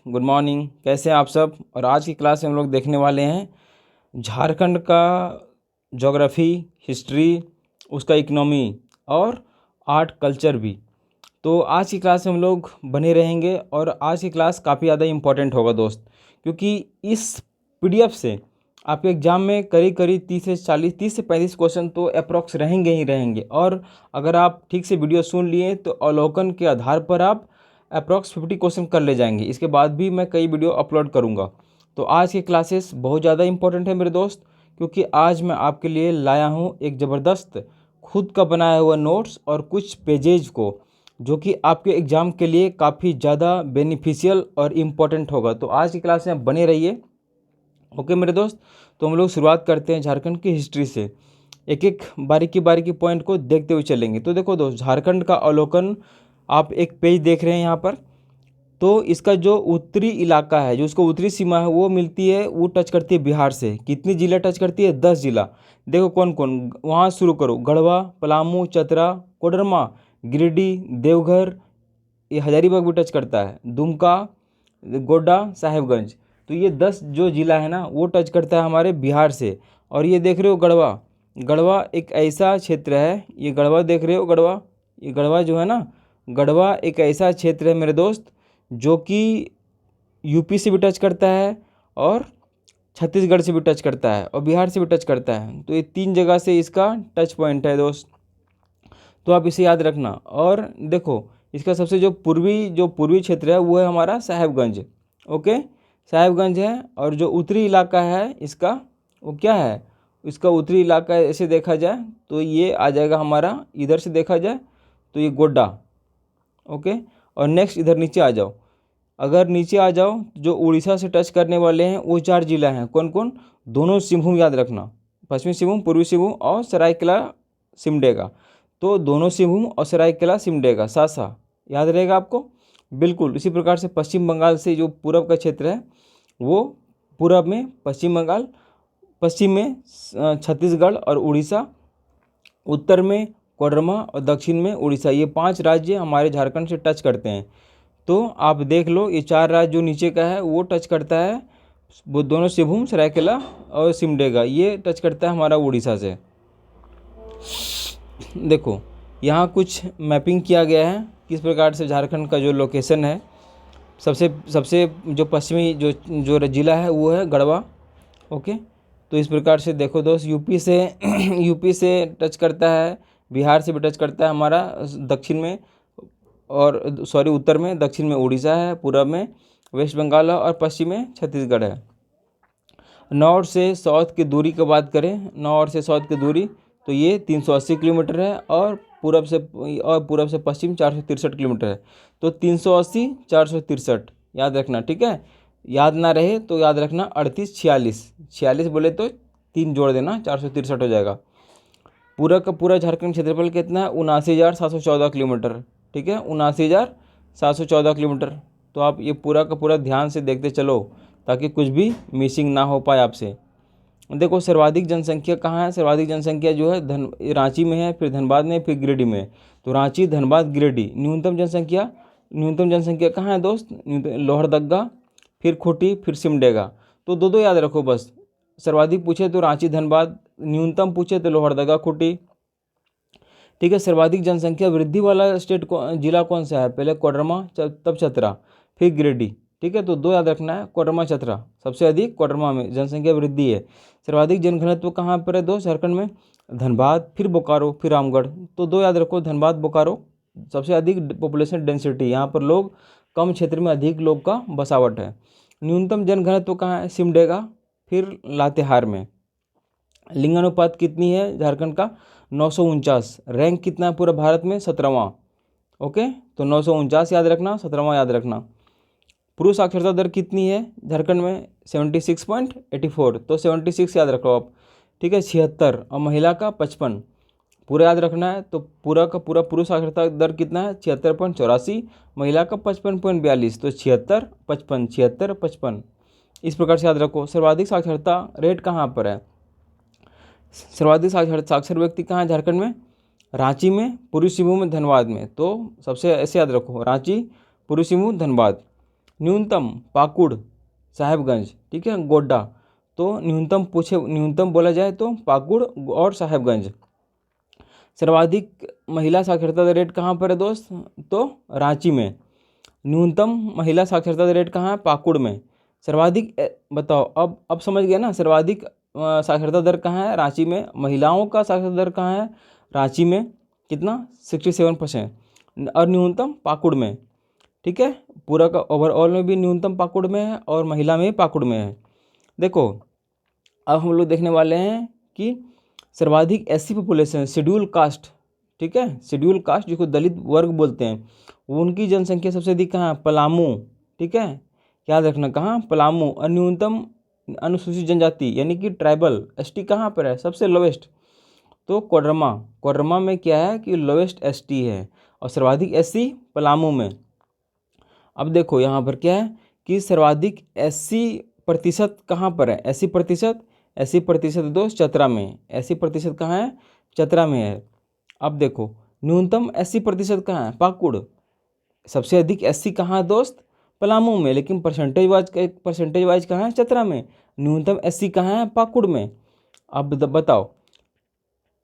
Good morning. कैसे हैं आप सब। और आज की क्लास में हम लोग देखने वाले हैं झारखंड का ज्योग्राफी, हिस्ट्री, उसका इकोनॉमी और आर्ट कल्चर भी। तो आज की क्लास में हम लोग बने रहेंगे और आज की क्लास काफ़ी ज़्यादा इम्पोर्टेंट होगा दोस्त, क्योंकि इस पीडीएफ से आपके एग्ज़ाम में करीब करीब 30 से 35 क्वेश्चन तो अप्रॉक्स रहेंगे ही रहेंगे। और अगर आप ठीक से वीडियो सुन लिए तो अवलोकन के आधार पर आप अप्रॉक्स 50 क्वेश्चन कर ले जाएंगे। इसके बाद भी मैं कई वीडियो अपलोड करूँगा। तो आज की क्लासेस बहुत ज़्यादा इंपॉर्टेंट है मेरे दोस्त, क्योंकि आज मैं आपके लिए लाया हूँ एक ज़बरदस्त खुद का बनाया हुआ नोट्स और कुछ पेजेज को, जो कि आपके एग्ज़ाम के लिए काफ़ी ज़्यादा बेनिफिशियल और इम्पोर्टेंट होगा। तो आज की क्लास में बने रहिए। ओके मेरे दोस्त, तो हम लोग शुरुआत करते हैं झारखंड की हिस्ट्री से। एक एक बारीकी पॉइंट को देखते हुए चलेंगे। तो देखो दोस्त, झारखंड का अवलोकन आप एक पेज देख रहे हैं यहाँ पर। तो इसका जो उत्तरी इलाका है, जो उसको उत्तरी सीमा है, वो मिलती है, वो टच करती है बिहार से। कितनी जिला टच करती है? 10 जिला। देखो कौन कौन, वहाँ शुरू करो। गढ़वा, पलामू, चतरा, कोडरमा, गिरिडीह, देवघर, ये हजारीबाग भी टच करता है, दुमका, गोड्डा, साहेबगंज। तो ये 10 जो जिला है ना, वो टच करता है हमारे बिहार से। और ये देख रहे हो गढ़वा, गढ़वा एक ऐसा क्षेत्र है, ये गढ़वा देख रहे हो, गढ़वा, ये गढ़वा जो है ना, गढ़वा एक ऐसा क्षेत्र है मेरे दोस्त जो कि यूपी से भी टच करता है और छत्तीसगढ़ से भी टच करता है और बिहार से भी टच करता है। तो ये 3 जगह से इसका टच पॉइंट है दोस्त, तो आप इसे याद रखना। और देखो, इसका सबसे जो पूर्वी क्षेत्र है वो है हमारा साहेबगंज। ओके, साहेबगंज है। और जो उत्तरी इलाका है इसका, वो क्या है? इसका उत्तरी इलाका ऐसे देखा जाए तो ये आ जाएगा हमारा, इधर से देखा जाए तो ये गोड्डा। ओके, और नेक्स्ट इधर नीचे आ जाओ। अगर नीचे आ जाओ, जो उड़ीसा से टच करने वाले हैं वो 4 जिला हैं। कौन कौन? दोनों सिंहभूम याद रखना, पश्चिमी सिंहभूम, पूर्वी सिंहभूम और सरायकेला सिमडेगा। तो दोनों सिंहभूम और सरायकेला सिमडेगा सासा याद रहेगा आपको। बिल्कुल इसी प्रकार से पश्चिम बंगाल से जो पूरब का क्षेत्र है, वो पूरब में पश्चिम बंगाल, पश्चिम में छत्तीसगढ़ और उड़ीसा, उत्तर में कोडरमा और दक्षिण में उड़ीसा। ये 5 राज्य हमारे झारखंड से टच करते हैं। तो आप देख लो, ये 4 राज्य जो नीचे का है वो टच करता है, वो दोनों सिंहभूम, सरायकेला और सिमडेगा, ये टच करता है हमारा उड़ीसा से। देखो यहाँ कुछ मैपिंग किया गया है किस प्रकार से झारखंड का जो लोकेशन है। सबसे सबसे जो पश्चिमी जो जिला है वो है गढ़वा। ओके, तो इस प्रकार से देखो दोस्त, यूपी से यूपी से टच करता है, बिहार से भी टच करता है हमारा दक्षिण में, और सॉरी उत्तर में, दक्षिण में उड़ीसा है, पूरब में वेस्ट बंगाल है और पश्चिम में छत्तीसगढ़ है। नॉर्थ से साउथ की दूरी की बात करें, नॉर्थ से साउथ की दूरी तो ये 380 किलोमीटर है, और पूरब से पश्चिम 463 किलोमीटर है। तो 380 463 याद रखना, ठीक है। याद ना रहे तो याद रखना 38 46, 46 बोले तो 3 जोड़ देना, 463 हो जाएगा। पूरा का पूरा झारखंड क्षेत्रफल कितना है? 79,714 किलोमीटर, ठीक है, 79,714 किलोमीटर। तो आप ये पूरा का पूरा ध्यान से देखते चलो ताकि कुछ भी मिसिंग ना हो पाए आपसे। देखो सर्वाधिक जनसंख्या कहाँ है? सर्वाधिक जनसंख्या जो है रांची में है, फिर धनबाद में, फिर गिरिडीह में। तो रांची, धनबाद, गिरिडीह। न्यूनतम जनसंख्या कहाँ है दोस्त? लोहरदगा, फिर खूंटी, फिर सिमडेगा। तो दो याद रखो बस। सर्वाधिक पूछे तो रांची, धनबाद, न्यूनतम पूछे तो लोहरदगा, खूंटी, ठीक है। सर्वाधिक जनसंख्या वृद्धि वाला जिला कौन सा है? पहले कोडरमा, तब चतरा, फिर गिरिडीह, ठीक है। तो 2 याद रखना है, कोडरमा, चतरा। सबसे अधिक कोडरमा में जनसंख्या वृद्धि है। सर्वाधिक जनघनत्व कहाँ पर है दोस्त झारखंड में? धनबाद, फिर बोकारो, फिर रामगढ़। तो 2 याद रखो, धनबाद, बोकारो। सबसे अधिक पॉपुलेशन डेंसिटी, यहाँ पर लोग कम क्षेत्र में अधिक लोग का बसावट है। न्यूनतम जनघनत्व कहाँ है? सिमडेगा, फिर लातेहार में। लिंगानुपात कितनी है झारखंड का? 949। रैंक कितना है पूरा भारत में? 17वां। ओके, तो 949 याद रखना, 17वां याद रखना। पुरुष साक्षरता दर कितनी है झारखंड में? 76.84, तो 76 याद रखो आप, ठीक है। 76, और महिला का 55 पूरा याद रखना है। तो पूरा का पूरा पुरुष साक्षरता दर कितना है? 76.84, महिला का 55.42, तो 76 55 76 55, इस प्रकार से याद रखो। सर्वाधिक साक्षरता रेट कहाँ पर है? सर्वाधिक साक्षर व्यक्ति कहाँ है झारखंड में? रांची में, पूर्वी सिंहभूम में, धनबाद में। तो सबसे ऐसे याद रखो, रांची, पूर्वी सिंहभूम, धनबाद। न्यूनतम पाकुड़, साहेबगंज, ठीक है, गोड्डा। तो न्यूनतम बोला जाए तो पाकुड़ और साहेबगंज। सर्वाधिक महिला साक्षरता रेट कहाँ पर है दोस्त? तो रांची में। न्यूनतम महिला साक्षरता रेट कहाँ है? पाकुड़ में। सर्वाधिक बताओ, अब समझ गया ना, सर्वाधिक साक्षरता दर कहाँ है? रांची में। महिलाओं का साक्षरता दर कहाँ है? रांची में। कितना? 67%। और न्यूनतम पाकुड़ में, ठीक है। पूरा का ओवरऑल में भी न्यूनतम पाकुड़ में है और महिला में पाकुड़ में है। देखो अब हम लोग देखने वाले हैं कि सर्वाधिक एससी पॉपुलेशन, शेड्यूल कास्ट, ठीक है, शेड्यूल कास्ट जिसको दलित वर्ग बोलते हैं, उनकी जनसंख्या सबसे अधिक कहाँ? पलामू, ठीक है, याद रखना कहाँ? पलामू। और न्यूनतम अनुसूचित जनजाति यानी कि ट्राइबल एसटी कहाँ पर है? सबसे लोवेस्ट, तो कोडरमा। कोडरमा में क्या है कि लोवेस्ट एसटी है और सर्वाधिक एससी पलामू में। अब देखो यहाँ पर क्या है कि सर्वाधिक एससी प्रतिशत कहाँ पर है? एससी प्रतिशत दोस्त चतरा में। एससी प्रतिशत कहाँ है? चतरा में है। अब देखो न्यूनतम एससी प्रतिशत कहाँ है? पाकुड़। सबसे अधिक एससी कहाँ है दोस्त? पलामू में। लेकिन परसेंटेज वाइज कहाँ है? चतरा में। न्यूनतम एससी कहाँ है? पाकुड़ में। अब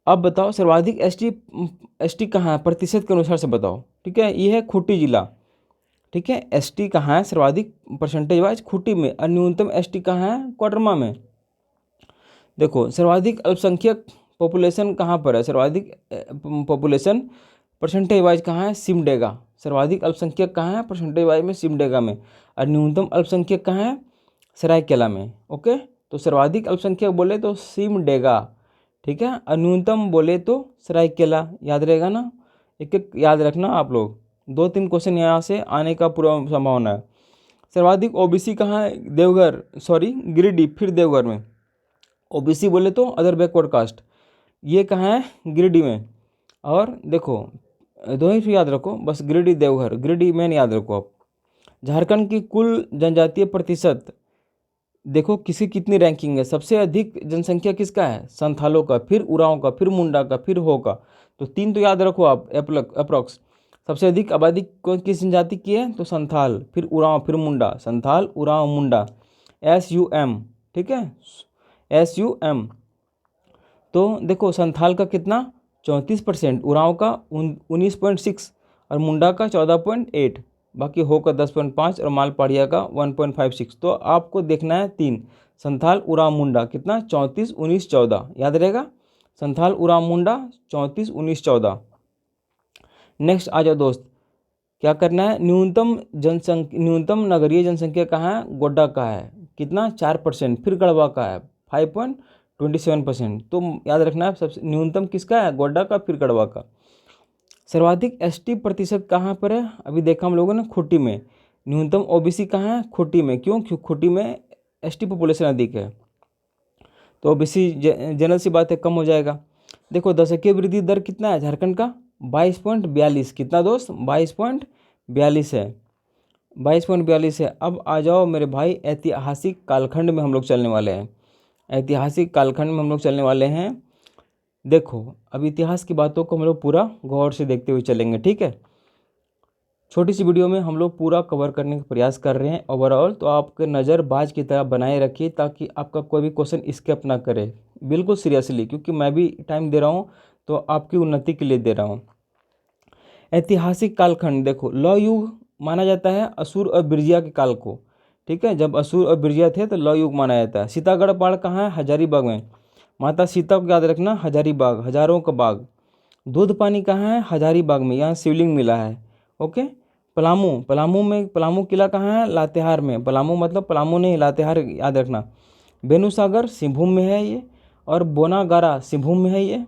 बताओ सर्वाधिक एसटी कहाँ है? प्रतिशत के अनुसार से बताओ, ठीक है। ये है खूंटी जिला, ठीक है। एसटी कहाँ है सर्वाधिक परसेंटेज वाइज? खूंटी में। और न्यूनतम एसटी कहाँ है? कोडरमा में। देखो सर्वाधिक अल्पसंख्यक पॉपुलेशन कहाँ पर है? सर्वाधिक पॉपुलेशन परसेंटेज वाइज कहाँ है? सिमडेगा। सर्वाधिक अल्पसंख्यक कहाँ है परसेंटेज वाइज में? सिमडेगा में। और न्यूनतम अल्पसंख्यक कहाँ है? सरायकेला में। ओके, तो सर्वाधिक अल्पसंख्यक बोले तो सिमडेगा, ठीक है, और न्यूनतम बोले तो सरायकेला। याद रहेगा ना? एक एक याद रखना आप लोग, 2-3 क्वेश्चन यहाँ से आने का पूरा संभावना है। सर्वाधिक ओबीसी कहाँ है? देवघर, सॉरी गिरिडीह, फिर देवघर में। ओबीसी बोले तो अदर बैकवर्ड कास्ट, ये कहाँ है? गिरिडीह में। और देखो दो ही याद रखो बस, गिरिडीह देवघर, गिरिडीह मेन याद रखो आप। झारखंड की कुल जनजातीय प्रतिशत देखो किसकी कितनी रैंकिंग है। सबसे अधिक जनसंख्या किसका है? संथालों का, फिर उरांव का, फिर मुंडा का, फिर हो का। तो 3 तो याद रखो आप अप्रोक्स। सबसे अधिक आबादी किस जनजाति की है? तो संथाल, फिर उरांव, फिर मुंडा। संथाल, उरांव, मुंडा, SUM, ठीक है, SUM। तो देखो संथाल का कितना? 34%, उरांव का 19.6 और मुंडा का 14.8, बाकी हो का 10.5 और मालपाड़िया का 1.56। तो आपको देखना है 3, संथाल, उरांव, मुंडा। कितना? 34, 19, 14। याद रहेगा? संथाल, उरांव, मुंडा 34, 19, 14। नेक्स्ट आ जाओ दोस्त, क्या करना है? न्यूनतम नगरीय जनसंख्या कहाँ है? गोड्डा का है। कितना? 4%। फिर गढ़वा का है 5.27%। तो याद रखना है सबसे न्यूनतम किसका है? गोड्डा का, फिर गढ़वा का। सर्वाधिक एसटी प्रतिशत कहाँ पर है? अभी देखा हम लोगों ने खूंटी में। न्यूनतम ओबीसी कहाँ है? खूंटी में। क्यों? खूंटी में एसटी पॉपुलेशन अधिक है, तो ओबीसी जनरल सी बात है कम हो जाएगा। देखो दशकीय वृद्धि दर कितना है झारखंड का? 22.42। कितना दोस्त? 22.42 है, 22.42 है। अब आ जाओ मेरे भाई, ऐतिहासिक कालखंड में हम लोग चलने वाले हैं। ऐतिहासिक कालखंड में हम लोग चलने वाले हैं। देखो अब इतिहास की बातों को हम लोग पूरा गौर से देखते हुए चलेंगे, ठीक है। छोटी सी वीडियो में हम लोग पूरा कवर करने का प्रयास कर रहे हैं ओवरऑल, तो आपके नज़र बाज की तरह बनाए रखिए ताकि आपका कोई भी क्वेश्चन स्किप ना करे, बिल्कुल सीरियसली, क्योंकि मैं भी टाइम दे रहा हूँ तो आपकी उन्नति के लिए दे रहा हूँ। ऐतिहासिक कालखंड देखो, लौ युग माना जाता है असुर और बिरजिया के काल को, ठीक है। जब असुर और बिरजिया थे तो लौ युग माना जाता है। सीतागढ़ बाढ़ कहाँ है? हजारीबाग में। माता सीता को याद रखना, हजारीबाग, हजारों का बाग। दूध पानी कहाँ है? हजारीबाग में, यहाँ शिवलिंग मिला है। ओके। पलामू किला कहाँ है? लातेहार में। पलामू मतलब पलामू नहीं, लातेहार याद रखना। बेनुसागर सिंहभूम में है ये, और बोनागारा सिंहभूम में है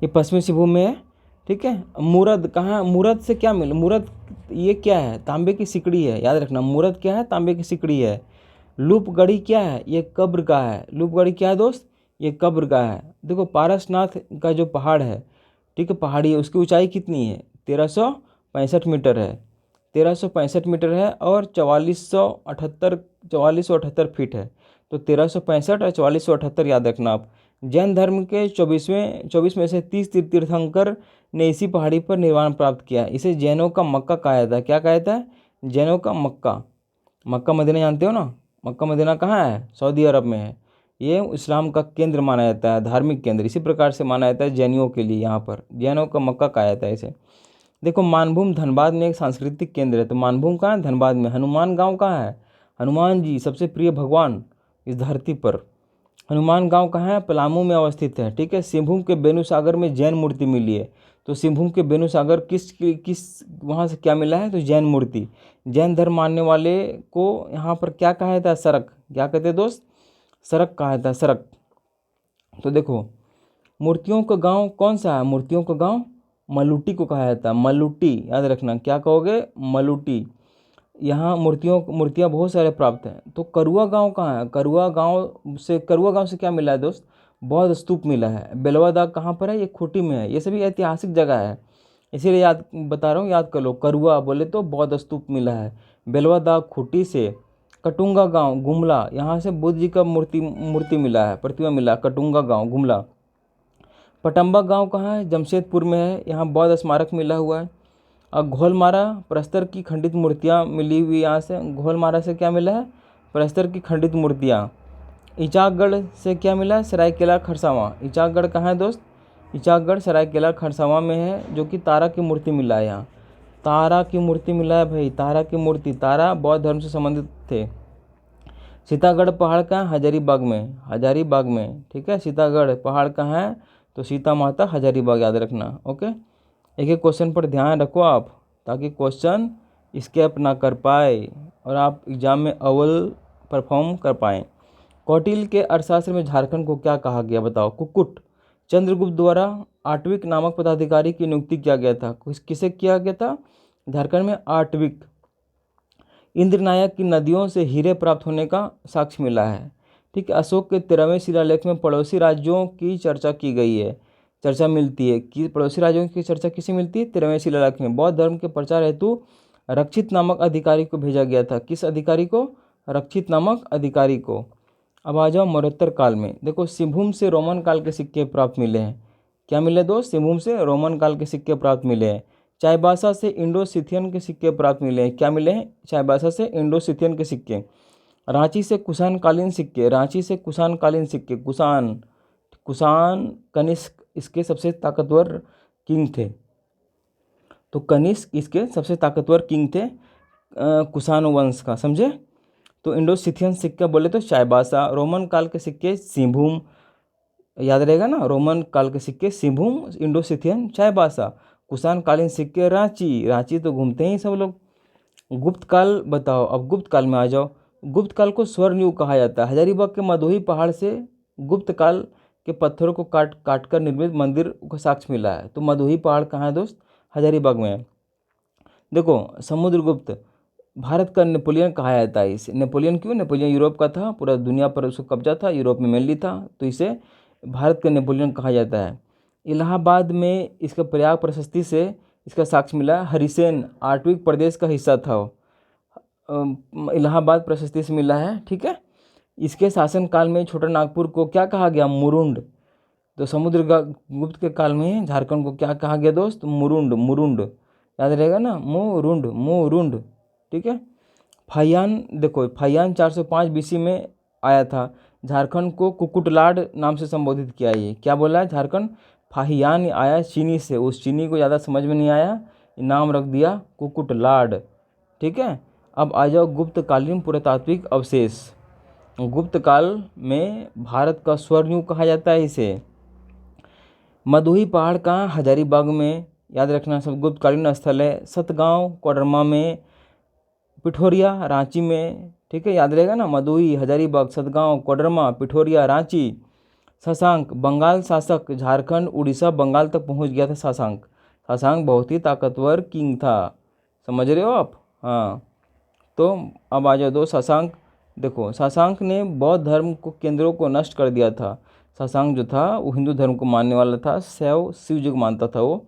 ये पश्चिमी सिंहभूम में है, ठीक है। मूरद कहाँ? मूरद से क्या मिले? मूरद ये क्या है? तांबे की सिकड़ी है, याद रखना। मूरद क्या है? तांबे की सिकड़ी है। लूपगढ़ी क्या है? ये कब्र का है। लूपगढ़ी क्या है दोस्त? ये कब्र का है। देखो पारसनाथ का जो पहाड़ है, ठीक है, पहाड़ी है, उसकी ऊंचाई कितनी है? 1365 मीटर है। 1365 मीटर है और 4478 फीट है। तो 1365 और 4478 याद रखना आप। जैन धर्म के 24 में से 30 तीर्थंकर ने इसी पहाड़ी पर निर्वाण प्राप्त किया। इसे जैनों का मक्का कहा जाता है। क्या कहा जाता है? जैनों का मक्का, मक्का मदीना जानते हो ना, मक्का मदीना कहाँ है? सऊदी अरब में है। ये इस्लाम का केंद्र माना जाता है, धार्मिक केंद्र, इसी प्रकार से माना जाता है जैनियों के लिए। यहाँ पर जैनों का मक्का कहा जाता है इसे। देखो मानभूम धनबाद में एक सांस्कृतिक केंद्र है, तो मानभूम कहाँ है? धनबाद में। हनुमान गांव कहाँ है? हनुमान जी सबसे प्रिय भगवान इस धरती पर। हनुमान गांव कहाँ है? पलामू में अवस्थित है। ठीक है। सिंहभूम के बेनुसागर में जैन मूर्ति मिली है। तो सिंहभूम के बेनुसागर किस वहाँ से क्या मिला है? तो जैन मूर्ति। जैन धर्म मानने वाले को यहाँ पर क्या कहा जाता है? सरक। क्या कहते हैं दोस्त? सरक कहा जाता है, सरक। तो देखो मूर्तियों का गांव कौन सा है? मूर्तियों का गांव मलुटी को कहा जाता है। मलुटी याद रखना, क्या कहोगे? मलुटी। यहाँ मूर्तियाँ बहुत सारे प्राप्त हैं। तो करुआ गांव कहाँ है? करुआ गांव से क्या मिला है दोस्त? बौद्ध स्तूप मिला है। बेलवा दाग कहाँ पर है? ये खूंटी में है। ये सभी ऐतिहासिक जगह है, इसीलिए याद बता रहा हूँ, याद कर लो। करुआ बोले तो बौद्ध स्तूप मिला है। बेलवा दाग खूंटी से। कटुंगा गांव गुमला, यहाँ से बुद्ध जी का मूर्ति मिला है, प्रतिमा मिला। कटुंगा गांव गुमला। पटम्बा गांव कहाँ है? जमशेदपुर में है। यहाँ बौद्ध स्मारक मिला हुआ है। और घोलमारा प्रस्तर की खंडित मूर्तियाँ मिली हुई यहाँ से। घोलमारा से क्या मिला है? प्रस्तर की खंडित मूर्तियाँ। इचाकगढ़ से क्या मिला है? सरायकेला खरसावां। इचाकगढ़ कहाँ है दोस्त? इचाकगढ़ सरायकेला खरसावां में है, जो कि तारा की मूर्ति मिला है यहाँ। तारा की मूर्ति मिला है भाई, तारा की मूर्ति। तारा बौद्ध धर्म से संबंधित थे। सीतागढ़ पहाड़ कहाँ है? हजारीबाग में। हजारीबाग में, ठीक है। सीतागढ़ पहाड़ कहाँ है? तो सीता माता हजारीबाग, याद रखना। ओके। एक एक क्वेश्चन पर ध्यान रखो आप, ताकि क्वेश्चन स्किप ना कर पाए और आप एग्जाम में अव्वल परफॉर्म कर पाएँ। कौटिल्य के अर्थशास्त्र में झारखंड को क्या कहा गया? बताओ। कुक्कुट। चंद्रगुप्त द्वारा आट्विक नामक पदाधिकारी की नियुक्ति किया गया था। किसे किया गया था? झारखंड में आट्विक। इंद्रनायक की नदियों से हीरे प्राप्त होने का साक्ष्य मिला है। ठीक है। अशोक के 13वें शिलालेख में पड़ोसी राज्यों की चर्चा की गई है। चर्चा मिलती है कि पड़ोसी राज्यों की चर्चा किसे मिलती है? 13वें शिलालेख में। बौद्ध धर्म के प्रचार हेतु रक्षित नामक अधिकारी को भेजा गया था। किस अधिकारी को? रक्षित नामक अधिकारी को। अब आ जाओ मौर्योत्तर काल में। देखो सिंहभूम से रोमन काल के सिक्के प्राप्त मिले हैं। क्या मिले दोस्त? सिंहभूम से रोमन काल के सिक्के प्राप्त मिले हैं। चाईबासा से इंडो सिथियन के सिक्के प्राप्त मिले हैं। क्या मिले हैं? चाईबासा से इंडो सिथियन के सिक्के। रांची से कुषाण कालीन सिक्के। रांची से कुषाण कालीन सिक्के। कुषाण कनिष्क इसके सबसे ताकतवर किंग थे। तो कनिष्क इसके सबसे ताकतवर किंग थे कुषाण वंश का, समझे? तो इंडो सिथियन सिक्का बोले तो चाईबासा। रोमन काल के सिक्के सिंहभूम, याद रहेगा ना। रोमन काल के सिक्के सिंहभूम, इंडो सिथियन चाईबासा। कुषाण कालीन सिक्के रांची। रांची तो घूमते ही सब लोग। गुप्त काल बताओ। अब गुप्त काल में आ जाओ। गुप्त काल को स्वर्ण युग कहा जाता है। हजारीबाग के मदोही पहाड़ से गुप्त काल के पत्थरों को काट कर निर्मित मंदिर को साक्ष्य मिला है। तो मदोही पहाड़ कहाँ है दोस्त? हजारीबाग में है। देखो समुद्रगुप्त भारत का नेपोलियन कहा जाता है इसे। नेपोलियन क्यों? नेपोलियन यूरोप का था, पूरा दुनिया पर उसका कब्जा था, यूरोप में मेनली था, तो इसे भारत का नेपोलियन कहा जाता है। इलाहाबाद में इसका प्रयाग प्रशस्ति से इसका साक्ष्य मिला। हरिसेन आर्टविक प्रदेश का हिस्सा था वो। इलाहाबाद प्रशस्ति से मिला है। ठीक है। इसके शासनकाल में छोटा नागपुर को क्या कहा गया? मुरुंड। तो समुद्रगुप्त के काल में झारखंड को क्या कहा गया दोस्त? मुरुंड। मुरुंड याद रहेगा ना, मुरुंड मुरुंड। ठीक है। फाहियान, देखो फाहियान 405 बीसी में आया था। झारखंड को कुकुटलाड नाम से संबोधित किया। ये क्या बोला है? झारखंड फाहियान आया चीनी से, उस चीनी को ज़्यादा समझ में नहीं आया, नाम रख दिया कुकुटलाड। ठीक है। अब आ जाओ गुप्तकालीन पुरातात्विक अवशेष। गुप्त काल में भारत का स्वर्ण युग कहा जाता है इसे। मदोही पहाड़ कहाँ? हजारीबाग में, याद रखना सब गुप्तकालीन स्थल है। सतगांव कोडरमा में। पिठोरिया रांची में। ठीक है, याद रहेगा ना। मदोही, हजारीबाग, सतगांव, कोडरमा, पिठोरिया, रांची। शशांक बंगाल शासक, झारखंड उड़ीसा बंगाल तक पहुंच गया था शशांक। शशांक बहुत ही ताकतवर किंग था, समझ रहे हो आप? हाँ। तो अब आ जाओ दो शशांक। देखो शशांक ने बौद्ध धर्म को केंद्रों को नष्ट कर दिया था। शशांक जो था वो हिंदू धर्म को मानने वाला था, शिव जी को मानता था वो,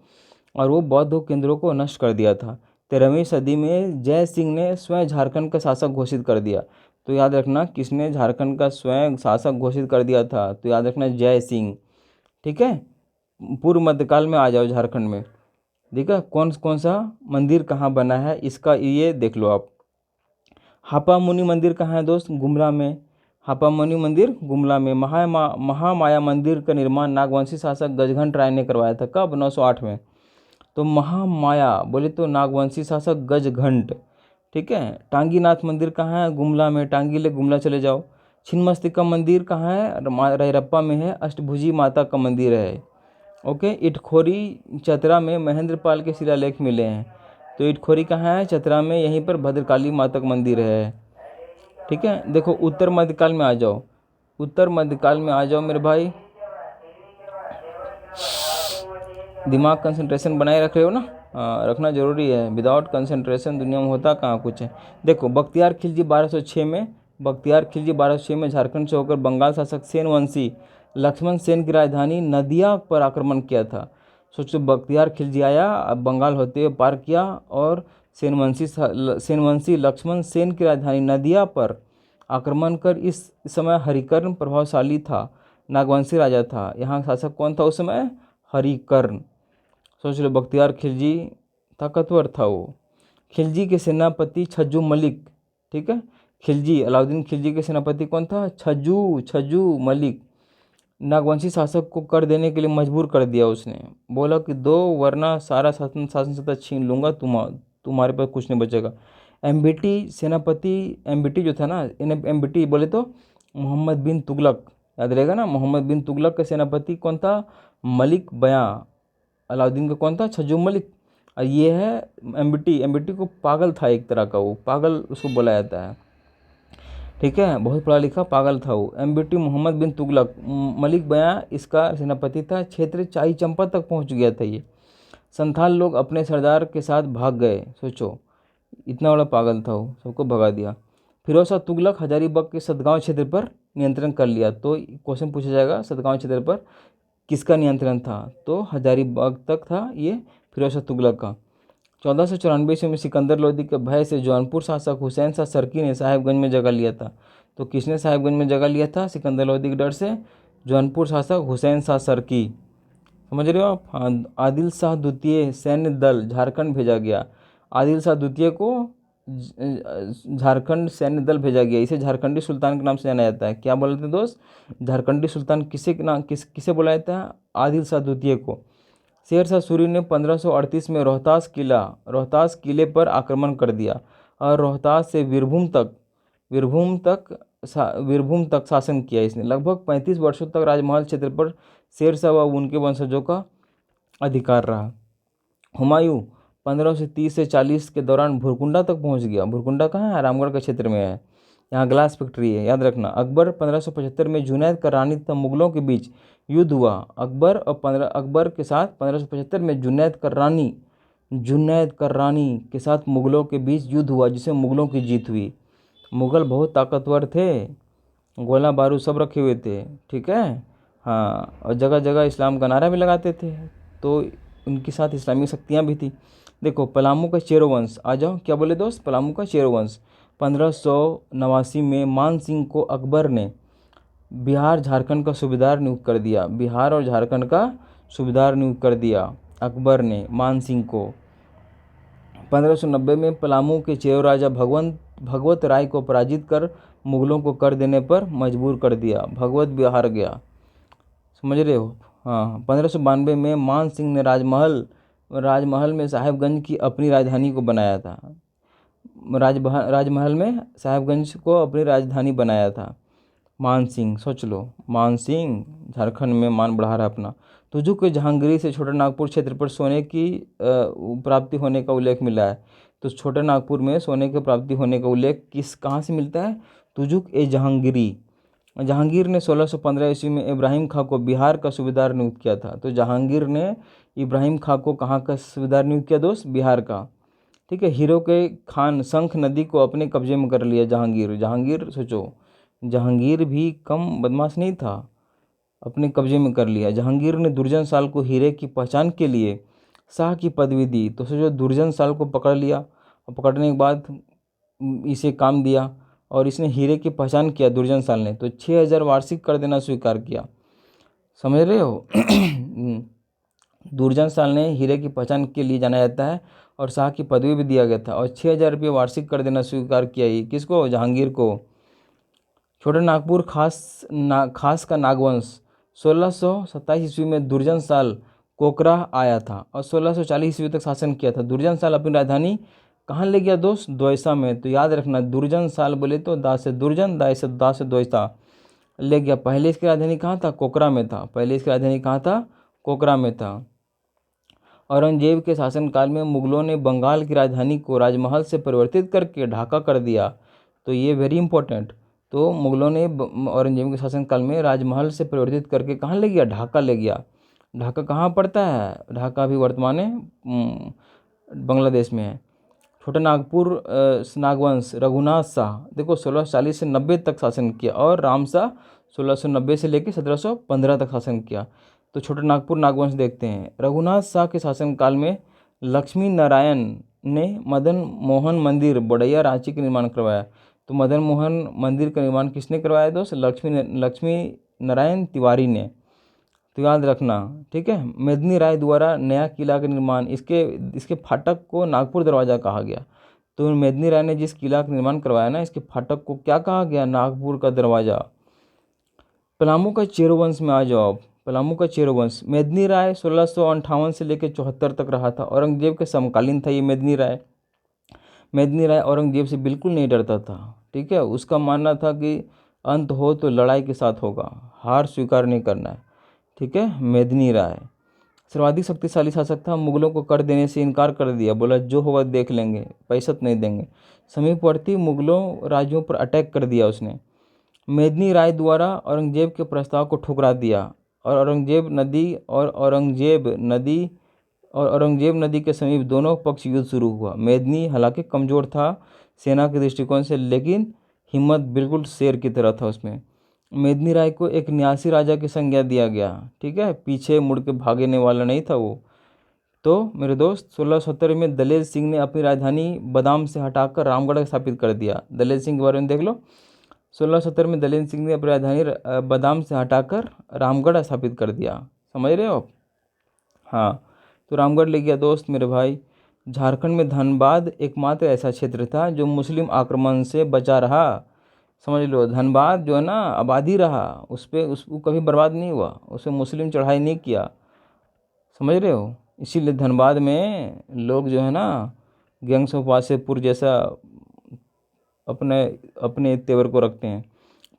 और वो बौद्ध केंद्रों को नष्ट कर दिया था। 13वीं सदी में जय सिंह ने स्वयं झारखंड का शासक घोषित कर दिया। तो याद रखना किसने झारखंड का स्वयं शासक घोषित कर दिया था? तो याद रखना जय सिंह। ठीक है। पूर्व मध्यकाल में आ जाओ झारखंड में। देखा कौन कौन सा मंदिर कहाँ बना है, इसका ये देख लो आप। हापा मुनि मंदिर कहाँ है दोस्त? गुमला में। हापा मुनि मंदिर गुमला में। महामाया मंदिर का निर्माण नागवंशी शासक गजघंट राय ने करवाया था। कब? 908 में। तो महामाया बोले तो नागवंशी शासक गजघंट। ठीक है। टांगीनाथ मंदिर कहाँ है? गुमला में। टांगी ले गुमला चले जाओ। छिन्नमस्तिका मंदिर कहाँ है? रैरप्पा में है। अष्टभुजी माता का मंदिर है। ओके। इटखोरी चतरा में महेंद्रपाल के शिलालेख मिले हैं। तो इटखोरी कहाँ है? चतरा में। यहीं पर भद्रकाली माता का मंदिर है। ठीक है। देखो उत्तर मध्यकाल में आ जाओ। उत्तर मध्यकाल में आ जाओ मेरे भाई। दिमाग कंसंट्रेशन बनाए रख रहे हो ना? रखना जरूरी है। विदाउट कंसंट्रेशन दुनिया में होता कहाँ कुछ है। देखो बख्तियार खिलजी 1206 में। बख्तियार खिलजी 1206 में झारखंड से होकर बंगाल शासक सेन वंशी लक्ष्मण सेन की राजधानी नदिया पर आक्रमण किया था। सोचो बख्तियार खिलजी आया, अब बंगाल होते हुए पार किया और सेनवंशी लक्ष्मण सेन की राजधानी नदिया पर आक्रमण कर, इस समय हरिकर्ण प्रभावशाली था, नागवंशी राजा था। यहाँ शासक कौन था उस समय? हरिकर्ण। सोच लो बख्तियार खिलजी ताकतवर था वो। खिलजी के सेनापति छज्जू मलिक। ठीक है। खिलजी, अलाउद्दीन खिलजी के सेनापति कौन था? छज्जू मलिक। नागवंशी शासक को कर देने के लिए मजबूर कर दिया उसने। बोला कि दो वरना सारा शासन सत्ता छीन लूंगा, तुम्हारे पास कुछ नहीं बचेगा। एमबीटी सेनापति, एमबीटी जो था ना, एमबीटी बोले तो मोहम्मद बिन तुगलक, याद रहेगा ना। मोहम्मद बिन तुगलक का सेनापति कौन था? मलिक बयां। अलाउद्दीन का कौन था? छज्जू मलिक। और ये है एमबीटी। एमबीटी को पागल था एक तरह का, वो पागल उसको बोला जाता है। ठीक है। बहुत पढ़ा लिखा पागल था वो। एमबीटी मोहम्मद बिन तुगलक। मलिक बयां इसका सेनापति था। क्षेत्र चाई चंपा तक पहुंच गया था ये। संथाल लोग अपने सरदार के साथ भाग गए। सोचो इतना बड़ा पागल था वो, सबको भगा दिया। फिरोज शाह तुगलक हजारीबाग के सतगांव क्षेत्र पर नियंत्रण कर लिया। तो क्वेश्चन पूछा जाएगा सतगांव क्षेत्र पर किसका नियंत्रण था? तो हजारीबाग तक था ये फिरोज शाह तुगलक का। 1494 ईस्वी में सिकंदर लोदी के भय से जौनपुर शासक हुसैन शाह सरकी ने साहिबगंज में जगह लिया था। तो किसने साहिबगंज में जगह लिया था? सिकंदर लोदी के डर से जौनपुर शासक हुसैन शाह सरकी। समझ रहे हो आप? हाँ। आदिल शाह द्वितीय सैन्य दल झारखंड भेजा गया। आदिल शाह द्वितीय को झारखंड सैन्य दल भेजा गया। इसे झारखंडी सुल्तान के नाम से जाना जाता है। क्या बोलते हैं दोस्त? झारखंडी सुल्तान किसे बोला जाता है? आदिल शाह द्वितीय को। शेर शाह सूरी ने 1538 में रोहतास किले पर आक्रमण कर दिया और रोहतास से वीरभूम तक शासन किया इसने। लगभग 35 वर्षों तक राजमहल क्षेत्र पर शेर शाह व उनके वंशजों का अधिकार रहा। हुमायूं 1530 से 40 के दौरान भुरकुंडा तक पहुंच गया। भुरकुंडा कहाँ है? रामगढ़ के क्षेत्र में है। यहाँ ग्लास फैक्ट्री है, याद रखना। अकबर 1575 में जुनैद का रानी तथा मुगलों के बीच युद्ध हुआ। अकबर के साथ 1575 में जुनैद कर रानी के साथ मुगलों के बीच युद्ध हुआ, जिसमें मुगलों की जीत हुई। मुगल बहुत ताकतवर थे, गोला बारूद सब रखे हुए थे। ठीक है। हाँ। और जगह जगह इस्लाम का नारा भी लगाते थे, तो उनके साथ इस्लामी शक्तियाँ भी थी। देखो पलामू का चेरो वंश, आ जाओ। क्या बोले दोस्त? पलामू का चेरो वंश। 1589 में मान सिंह को अकबर ने बिहार झारखंड का सूबेदार नियुक्त कर दिया। बिहार और झारखंड का सूबेदार नियुक्त कर दिया अकबर ने मान सिंह को। 1590 में पलामू के चेरो राजा भगवत राय को पराजित कर मुगलों को कर देने पर मजबूर कर दिया। भगवत बिहार गया। समझ रहे हो? हाँ। 1592 में मान सिंह ने राजमहल में साहिबगंज की अपनी राजधानी को बनाया था। राजमहल में साहिबगंज को अपनी राजधानी बनाया था मान सिंह। सोच लो, मान सिंह झारखंड में मान बढ़ा रहा अपना। तुजुक के जहांगीर से छोटा नागपुर क्षेत्र पर सोने की प्राप्ति होने का उल्लेख मिला है। तो छोटा नागपुर में सोने की प्राप्ति होने का उल्लेख कहाँ से मिलता है? तुजुक ए जहांगीरी। जहांगीर ने 1615 ईस्वी में इब्राहिम खां को बिहार का सूबेदार नियुक्त किया था। तो जहांगीर ने इब्राहिम खां को कहाँ का सूबेदार नियुक्त किया दोस्त? बिहार का। ठीक है। हीरो के खान शंख नदी को अपने कब्जे में कर लिया जहांगीर सोचो, जहांगीर भी कम बदमाश नहीं था, अपने कब्जे में कर लिया। जहांगीर ने दुर्जन साल को हीरे की पहचान के लिए शाह की पदवी दी। तो सोचो दुर्जन साल को पकड़ लिया और पकड़ने के बाद इसे काम दिया और इसने हीरे की पहचान किया दुर्जन साल ने, तो 6000 वार्षिक कर देना स्वीकार किया। समझ रहे हो? दुर्जन साल ने हीरे की पहचान के लिए जाना जाता है और शाह की पदवी भी दिया गया था और 6,000 रुपये वार्षिक कर देना स्वीकार किया ही किसको, जहांगीर को। छोटा नागपुर खास का नागवंश 1627 ईस्वी में दुर्जन साल कोकरा आया था और 1640 ईस्वी तक शासन किया था। दुर्जन साल अपनी राजधानी कहाँ ले गया दोस्त, द्वैसा में। तो याद रखना, दुर्जन साल बोले तो दा से दुर्जन, दा से द्वैसा ले गया। पहले इसकी राजधानी कहाँ था, कोकरा में था। पहले इसकी राजधानी कहाँ था, कोकरा में था। औरंगजेब के शासनकाल में मुगलों ने बंगाल की राजधानी को राजमहल से परिवर्तित करके ढाका कर दिया। तो ये वेरी इंपॉर्टेंट। तो मुगलों ने औरंगजेब के शासनकाल में राजमहल से परिवर्तित करके कहाँ ले गया, ढाका ले गया। ढाका कहाँ पड़ता है, ढाका अभी वर्तमान में बांग्लादेश में है। छोटा नागपुर नागवंश रघुनाथ शाह देखो 1640 से 90 तक शासन किया और राम शाह 1690 से लेकर 1715 तक शासन किया। तो छोटा नागपुर नागवंश देखते हैं। रघुनाथ शाह के शासनकाल में लक्ष्मी नारायण ने मदन मोहन मंदिर बड़ैया रांची का निर्माण करवाया। तो मदन मोहन मंदिर का निर्माण किसने करवाया दोस्त, लक्ष्मी नारायण तिवारी ने। तो याद रखना, ठीक है। मेदिनी राय द्वारा नया किला का निर्माण, इसके फाटक को नागपुर दरवाज़ा कहा गया। तो मेदिनी राय ने जिस किला का निर्माण करवाया ना, इसके फाटक को क्या कहा गया, नागपुर का दरवाज़ा। पलामू का चेरो वंश में आ जाओ। पलामू का चेरो वंश, मेदिनी राय 1658 से लेकर 74 तक रहा था। औरंगजेब के समकालीन था ये मेदिनी राय। मेदिनी राय औरंगजेब से बिल्कुल नहीं डरता था, ठीक है। उसका मानना था कि अंत हो तो लड़ाई के साथ होगा, हार स्वीकार नहीं करना है, ठीक है। मेदिनी राय सर्वाधिक शक्तिशाली शासक था। मुगलों को कर देने से इनकार कर दिया, बोला जो होगा देख लेंगे, पैसा नहीं देंगे। समीपवर्ती मुगलों राज्यों पर अटैक कर दिया उसने। मेदिनी राय द्वारा औरंगजेब के प्रस्ताव को ठुकरा दिया और औरंगजेब नदी के समीप दोनों पक्ष युद्ध शुरू हुआ। मेदिनी हालांकि कमज़ोर था सेना के दृष्टिकोण से, लेकिन हिम्मत बिल्कुल शेर की तरह था उसमें। मेदिनी राय को एक न्यासी राजा की संज्ञा दिया गया, ठीक है, पीछे मुड़ के भागने वाला नहीं था वो। तो मेरे दोस्त 1670 में दलेल सिंह ने अपनी राजधानी बादाम से हटाकर रामगढ़ स्थापित कर दिया। दलेल सिंह के बारे में देख लो। 1670 में दलेल सिंह ने अपनी राजधानी बादाम से हटाकर रामगढ़ स्थापित कर दिया, समझ रहे हो आप। हाँ, तो रामगढ़ ले गया दोस्त मेरे भाई। झारखंड में धनबाद एकमात्र ऐसा क्षेत्र था जो मुस्लिम आक्रमण से बचा रहा। समझ लो, धनबाद जो है ना आबादी रहा, उसको कभी बर्बाद नहीं हुआ, उसे मुस्लिम चढ़ाई नहीं किया, समझ रहे हो। इसीलिए धनबाद में लोग जो है ना गैंग्स ऑफ वासेपुर जैसा अपने अपने तेवर को रखते हैं।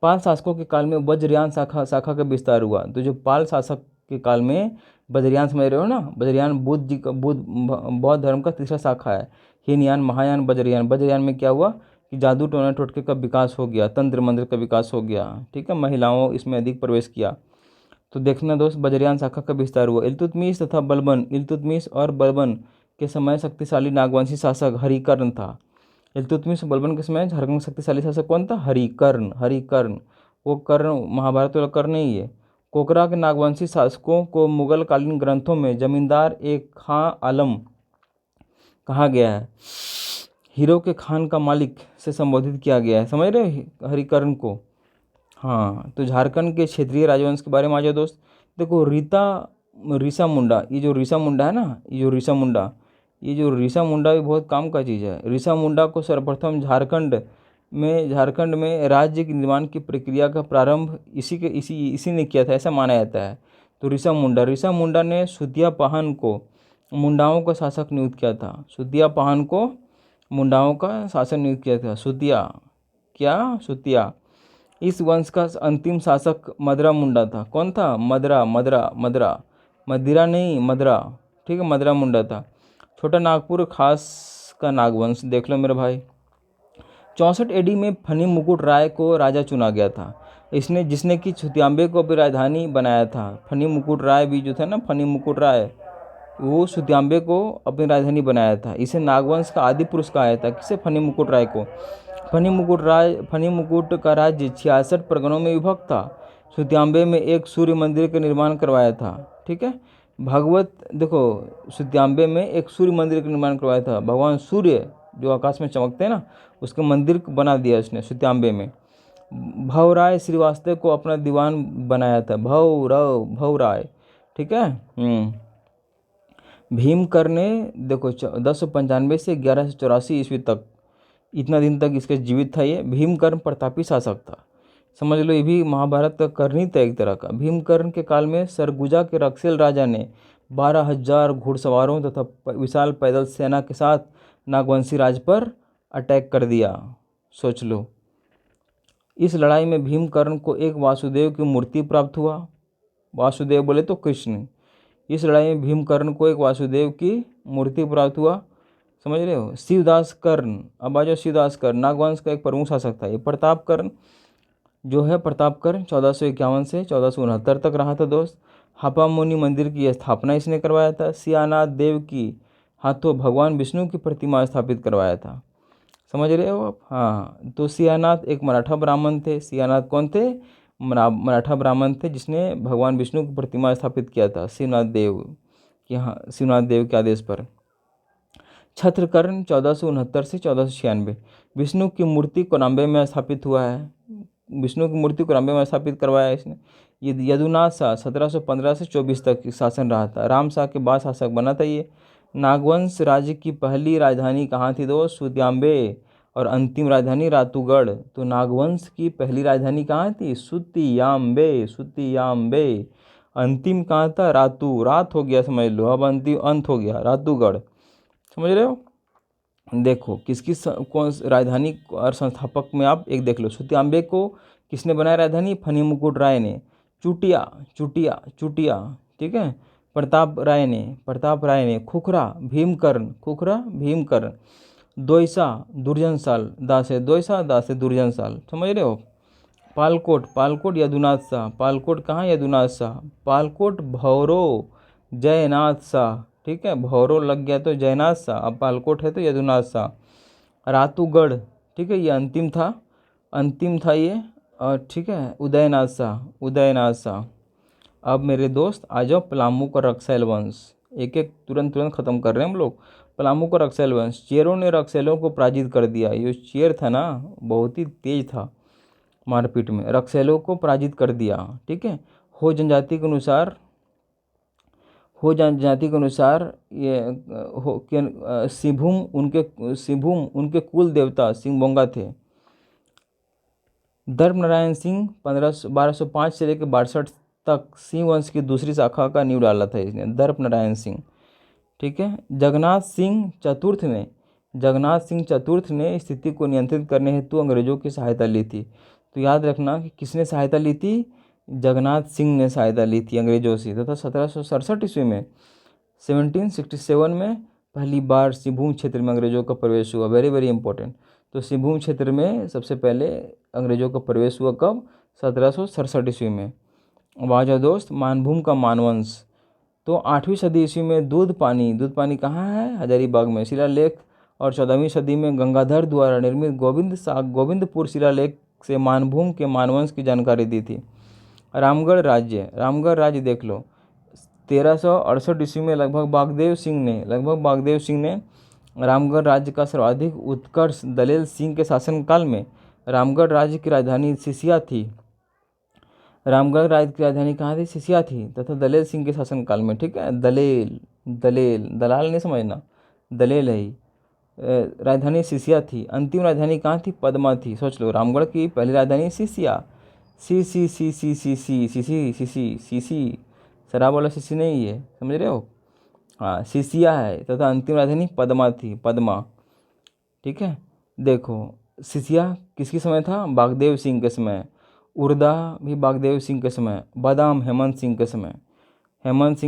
पाल शासकों के काल में वज्रयान शाखा का विस्तार हुआ। तो जो पाल शासक के काल में वज्रयान, समझ रहे हो ना, वज्रयान बौद्ध धर्म का तीसरा शाखा है। हीनयान, महायान, वज्रयान। वज्रयान में क्या हुआ कि जादू टोना टोटके का विकास हो गया, तंत्र मंत्र का विकास हो गया, ठीक है। महिलाओं इसमें अधिक प्रवेश किया। तो देखना दोस्त, वज्रयान शाखा का विस्तार हुआ। इल्तुतमिश और बलबन के समय शक्तिशाली नागवंशी शासक हरिकर्ण था। इल्तुतमिश और बलबन के समय झारखंड का शक्तिशाली शासक कौन था, हरिकर्ण। वो कर्ण महाभारत वाला कर्ण नहीं है। कोकरा के नागवंशी शासकों को मुगल कालीन ग्रंथों में जमींदार एक खां आलम कहा गया है। हीरो के खान का मालिक से संबोधित किया गया है, समझ रहे हो हरिकर्ण को। हाँ, तो झारखंड के क्षेत्रीय राजवंश के बारे में आ जाओ दोस्त। देखो रीसा मुंडा, ये जो रीसा मुंडा है ना, ये जो रीसा मुंडा भी बहुत काम का चीज़ है। रीसा मुंडा को सर्वप्रथम झारखंड में राज्य के निर्माण की प्रक्रिया का प्रारंभ इसी ने किया था, ऐसा माना जाता है। तो रीसा मुंडा ने सुतिया पाहन को मुंडाओं का शासक नियुक्त किया था। सुतिया पाहन को मुंडाओं का शासक नियुक्त किया था। सुतिया। इस वंश का अंतिम शासक मदरा मुंडा था। कौन था, मदिरा नहीं, मदरा, ठीक है, मदरा मुंडा था। छोटा नागपुर खास का नागवंश देख लो मेरे भाई। 64 AD में फनी मुकुट राय को राजा चुना गया था, जिसने कि सुतियांबे को अपनी राजधानी बनाया था। फनी मुकुट राय भी जो था ना, फनी मुकुट राय, वो सुतियांबे को अपनी राजधानी बनाया था। इसे नागवंश का आदि पुरुष कहा जाता है। किसे, फनी मुकुट राय को। फनी मुकुट का राज्य 66 परगनों में विभक्त था। सुतियांबे में एक सूर्य मंदिर का निर्माण करवाया था, ठीक है। सुतियांबे में एक सूर्य मंदिर का निर्माण करवाया था। भगवान सूर्य जो आकाश में चमकते हैं ना, उसका मंदिर बना दिया उसने सुतियांबे में। भवराय श्रीवास्तव को अपना दीवान बनाया था। भवराय, ठीक है। भीमकर ने देखो 1095 से 1184 ईस्वी तक, इतना दिन तक इसके जीवित था ये। भीमकर्ण प्रतापी शासक था, समझ लो, ये भी महाभारत का कर्ण ही था एक तरह का। भीमकर्ण के काल में सरगुजा के रक्सेल राजा ने 12,000 घुड़सवारों तथा विशाल पैदल सेना के साथ नागवंशी राज पर अटैक कर दिया। सोच लो, इस लड़ाई में भीमकर्ण को एक वासुदेव की मूर्ति प्राप्त हुआ। वासुदेव बोले तो कृष्ण। इस लड़ाई में भीमकर्ण को एक वासुदेव की मूर्ति प्राप्त हुआ, समझ रहे हो। शिवदास कर्ण, अब आ जाओ, शिवदास कर्ण नागवंश का एक प्रमुख शासक था। ये प्रतापकर्ण जो है, प्रतापकर्ण 1451 से 1469 तक रहा था दोस्त। हापा मुनि मंदिर की स्थापना इसने करवाया था। सियानाथ देव की हाथों भगवान विष्णु की प्रतिमा स्थापित करवाया था, समझ रहे हो आप। हाँ, तो सियानाथ एक मराठा ब्राह्मण थे। सियानाथ कौन थे? मराठा ब्राह्मण थे, जिसने भगवान विष्णु की प्रतिमा स्थापित किया था शिवनाथ देव के, हाँ, शिवनाथ देव के आदेश पर। छत्रकर्ण 1469 से 1496 विष्णु की मूर्ति कोलंबे में स्थापित हुआ है। विष्णु की मूर्ति कोलंबे में स्थापित करवाया है इसने। ये यदुनाथ शाह 1715 से 24 तक शासन रहा था। राम शाह के बाद शासक बना था ये। नागवंश राज्य की पहली राजधानी कहाँ थी दोस्त? सुतियांबे, और अंतिम राजधानी रातूगढ़। तो नागवंश की पहली राजधानी कहाँ थी? सुतियांबे, सुतियांबे। अंतिम कहाँ था? रातू, रात हो गया समझ लो, अब अंतिम अंत हो गया, रातूगढ़, समझ रहे हो। देखो किसकी कौन राजधानी और संस्थापक में आप एक देख लो। सुतियांबे को किसने बनाया राजधानी? फनी मुकुट राय ने। चुटिया, चुटिया, चुटिया, ठीक है, प्रताप राय ने। खुखरा, भीमकर्ण, खुखरा, भीमकर्ण। दोयसा, दुर्जनशाल, दासे, दोयसा, दासे, दुर्जनशाल, समझ रहे हो। पालकोट, पालकोट यदुनाथ शाह। पालकोट कहाँ? यदुनाथ शाह। पालकोट भौरो, जयनाथ शाह, ठीक है, भौरो लग गया तो जयनाथ शाह, अब पालकोट है तो यदुनाथ शाह। रातूगढ़, ठीक है, ये अंतिम था, अंतिम था ये, और ठीक है, उदयनाथ शाह, उदयनाथ शाह। अब मेरे दोस्त आ जाओ पलामू और रक्सैल वंश, एक एक तुरंत तुरंत खत्म कर रहे हैं हम लोग। पलामू और रक्सैल वंश, चेरों ने रक्सैलों को पराजित कर दिया। ये चेर था ना, बहुत ही तेज था मारपीट में, रक्सैलों को पराजित कर दिया, ठीक है। हो जनजाति के अनुसार, हो जनजाति के अनुसार ये हो के सिंहभूम उनके कुल देवता सिंहबोंगा थे। दर्प नारायण सिंह 1205 से लेकर 62 तक सिंह वंश की दूसरी शाखा का नींव डाला था इसने, दर्प नारायण सिंह, ठीक है। जगन्नाथ सिंह चतुर्थ ने स्थिति को नियंत्रित करने हेतु अंग्रेजों की सहायता ली थी। तो याद रखना कि किसने सहायता ली थी? जगन्नाथ सिंह ने सहायता ली थी अंग्रेजों से। तथा 1767 ईस्वी में 1767 में पहली बार सिंहभूम क्षेत्र में अंग्रेजों का प्रवेश हुआ। Very very important. तो सिंहभूम क्षेत्र में सबसे पहले अंग्रेजों का प्रवेश हुआ कब? 1767 ईस्वी में। अब आ जाओ दोस्त, मानभूम का मानवंश। तो 8वीं सदी ईस्वी में दूध पानी कहाँ है? हजारीबाग में शिलालेख, और 14वीं सदी में गंगाधर द्वारा निर्मित गोविंदपुर शिलालेख से मानभूम के मानवंश की जानकारी दी थी। रामगढ़ राज्य देख लो, 1368 ईस्वी में लगभग बागदेव सिंह ने रामगढ़ राज्य का सर्वाधिक उत्कर्ष दलेल सिंह के शासनकाल में रामगढ़ राज्य की राजधानी सिसिया थी। रामगढ़ राज्य की राजधानी कहाँ थी? सिसिया थी, तथा दलेल सिंह के शासनकाल में, ठीक है। दलाल नहीं समझना, दलेल है ही। राजधानी सिसिया थी। अंतिम राजधानी कहाँ थी? पदमा थी। सोच लो, रामगढ़ की पहली राजधानी सिसिया, सीसी, शराब वाला सीसी नहीं है, समझ रहे हो। हाँ, सिसिया है, तथा अंतिम राजधानी पदमा थी, पदमा, ठीक है। देखो सिसिया किसके समय था? बागदेव सिंह के समय। उर्दा भी बागदेव सिंह के समय। बादाम हेमंत सिंह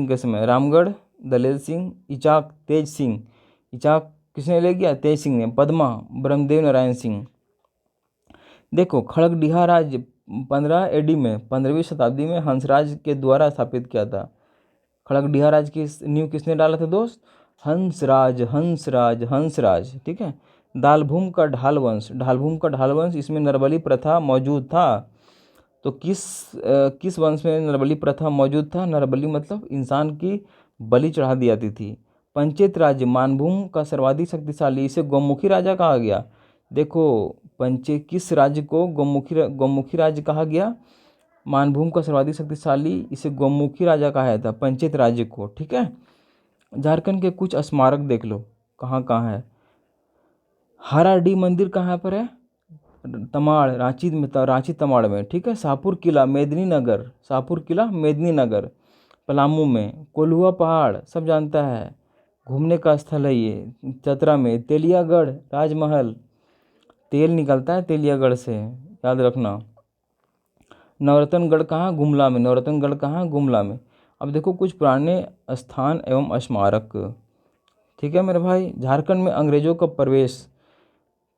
के समय। रामगढ़ दलेल सिंह। इचाक तेज सिंह, इचाक किसने ले गया? तेज सिंह ने। पदमा ब्रह्मदेव नारायण सिंह। देखो खड़गडीहा राज्य 15 एडी में 15वीं शताब्दी में हंसराज के द्वारा स्थापित किया था। खड़गडीहा राज्य की नींव किसने डाला था दोस्त? हंसराज, ठीक है। दालभूम का ढाल वंश, इसमें नरबली प्रथा मौजूद था। तो किस वंश में नरबली प्रथा मौजूद था? नरबली मतलब इंसान की बलि चढ़ा दी जाती थी। पंचेत राज्य मानभूम का सर्वाधिक शक्तिशाली, इसे गौमुखी राजा कहा गया। देखो किस राज्य को गौमुखी राज्य कहा गया? मानभूम का सर्वाधिक शक्तिशाली, इसे गौमुखी राजा कहा जाता, पंचेत राज्य को, ठीक है। झारखंड के कुछ स्मारक देख लो कहाँ कहाँ है। हराडी मंदिर कहाँ पर है? तमाड़, रांची में, रांची तमाड़ में, ठीक है। शाहपुर किला मेदिनीनगर, शाहपुर किला मेदिनीनगर पलामू में। कोल्हुआ पहाड़ सब जानता है, घूमने का स्थल है ये, चतरा में। तेलियागढ़ राजमहल, तेल निकलता है तेलियागढ़ से, याद रखना। नवरत्नगढ़ कहाँ? गुमला में। नवरत्नगढ़ कहाँ? गुमला में। अब देखो कुछ पुराने स्थान एवं स्मारक, ठीक है मेरे भाई। झारखंड में अंग्रेजों का प्रवेश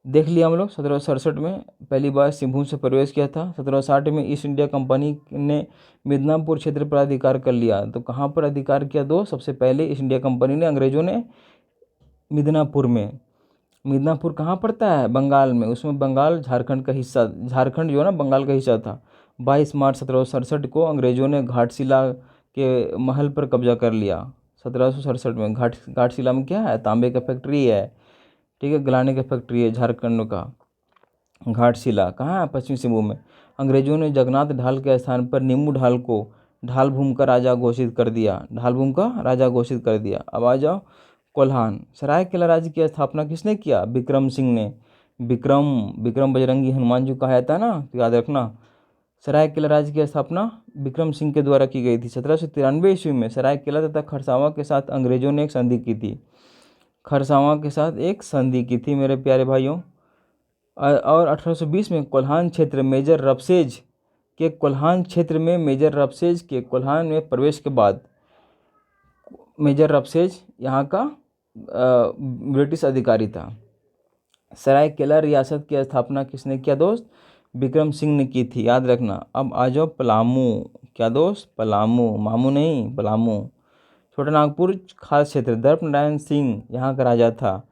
देख लिया हम लोग। 1767 में पहली बार सिंहभूम से प्रवेश किया था। 1760 में ईस्ट इंडिया कंपनी ने मिदनापुर क्षेत्र पर अधिकार कर लिया। तो कहाँ पर अधिकार किया? सबसे पहले ईस्ट इंडिया कंपनी ने, अंग्रेजों ने मिदनापुर में। मिदनापुर कहाँ पड़ता है? बंगाल में। उसमें बंगाल झारखंड का हिस्सा, झारखंड जो है ना बंगाल का हिस्सा था। 22 मार्च 1767 को अंग्रेजों ने घाटशिला के महल पर कब्जा कर लिया। 1767 में घाटशिला में क्या है? तांबे का फैक्ट्री है, ठीक है, गलाने का फैक्ट्री है झारखंड का। घाटशिला कहाँ है? पश्चिमी सिंहभूम में। अंग्रेजों ने जगन्नाथ ढाल के स्थान पर नीमू ढाल को ढालभूम का राजा घोषित कर दिया। ढालभूम का राजा घोषित कर दिया। अब आ जाओ कोल्हान। सरायकेला राज्य की स्थापना किसने किया? विक्रम सिंह ने। विक्रम बजरंगी हनुमान जी कहा जाता है ना, तो याद रखना। सरायकेला राज्य की स्थापना विक्रम सिंह के द्वारा की गई थी। 1793 ईस्वी में सरायकेला तथा खरसावां के साथ अंग्रेजों ने एक संधि की थी। खरसावां के साथ एक संधि की थी मेरे प्यारे भाइयों। और 1820 में कोल्हान क्षेत्र मेजर रफसेज के कोल्हान में प्रवेश के बाद, मेजर रफसेज यहाँ का ब्रिटिश अधिकारी था। सरायकेला रियासत की स्थापना किसने किया दोस्त? विक्रम सिंह ने की थी, याद रखना। अब आ जाओ पलामू। क्या दोस्त? पलामू, मामू नहीं, पलामू। छोटा नागपुर खास क्षेत्र, दर्प नारायण सिंह यहाँ का राजा था।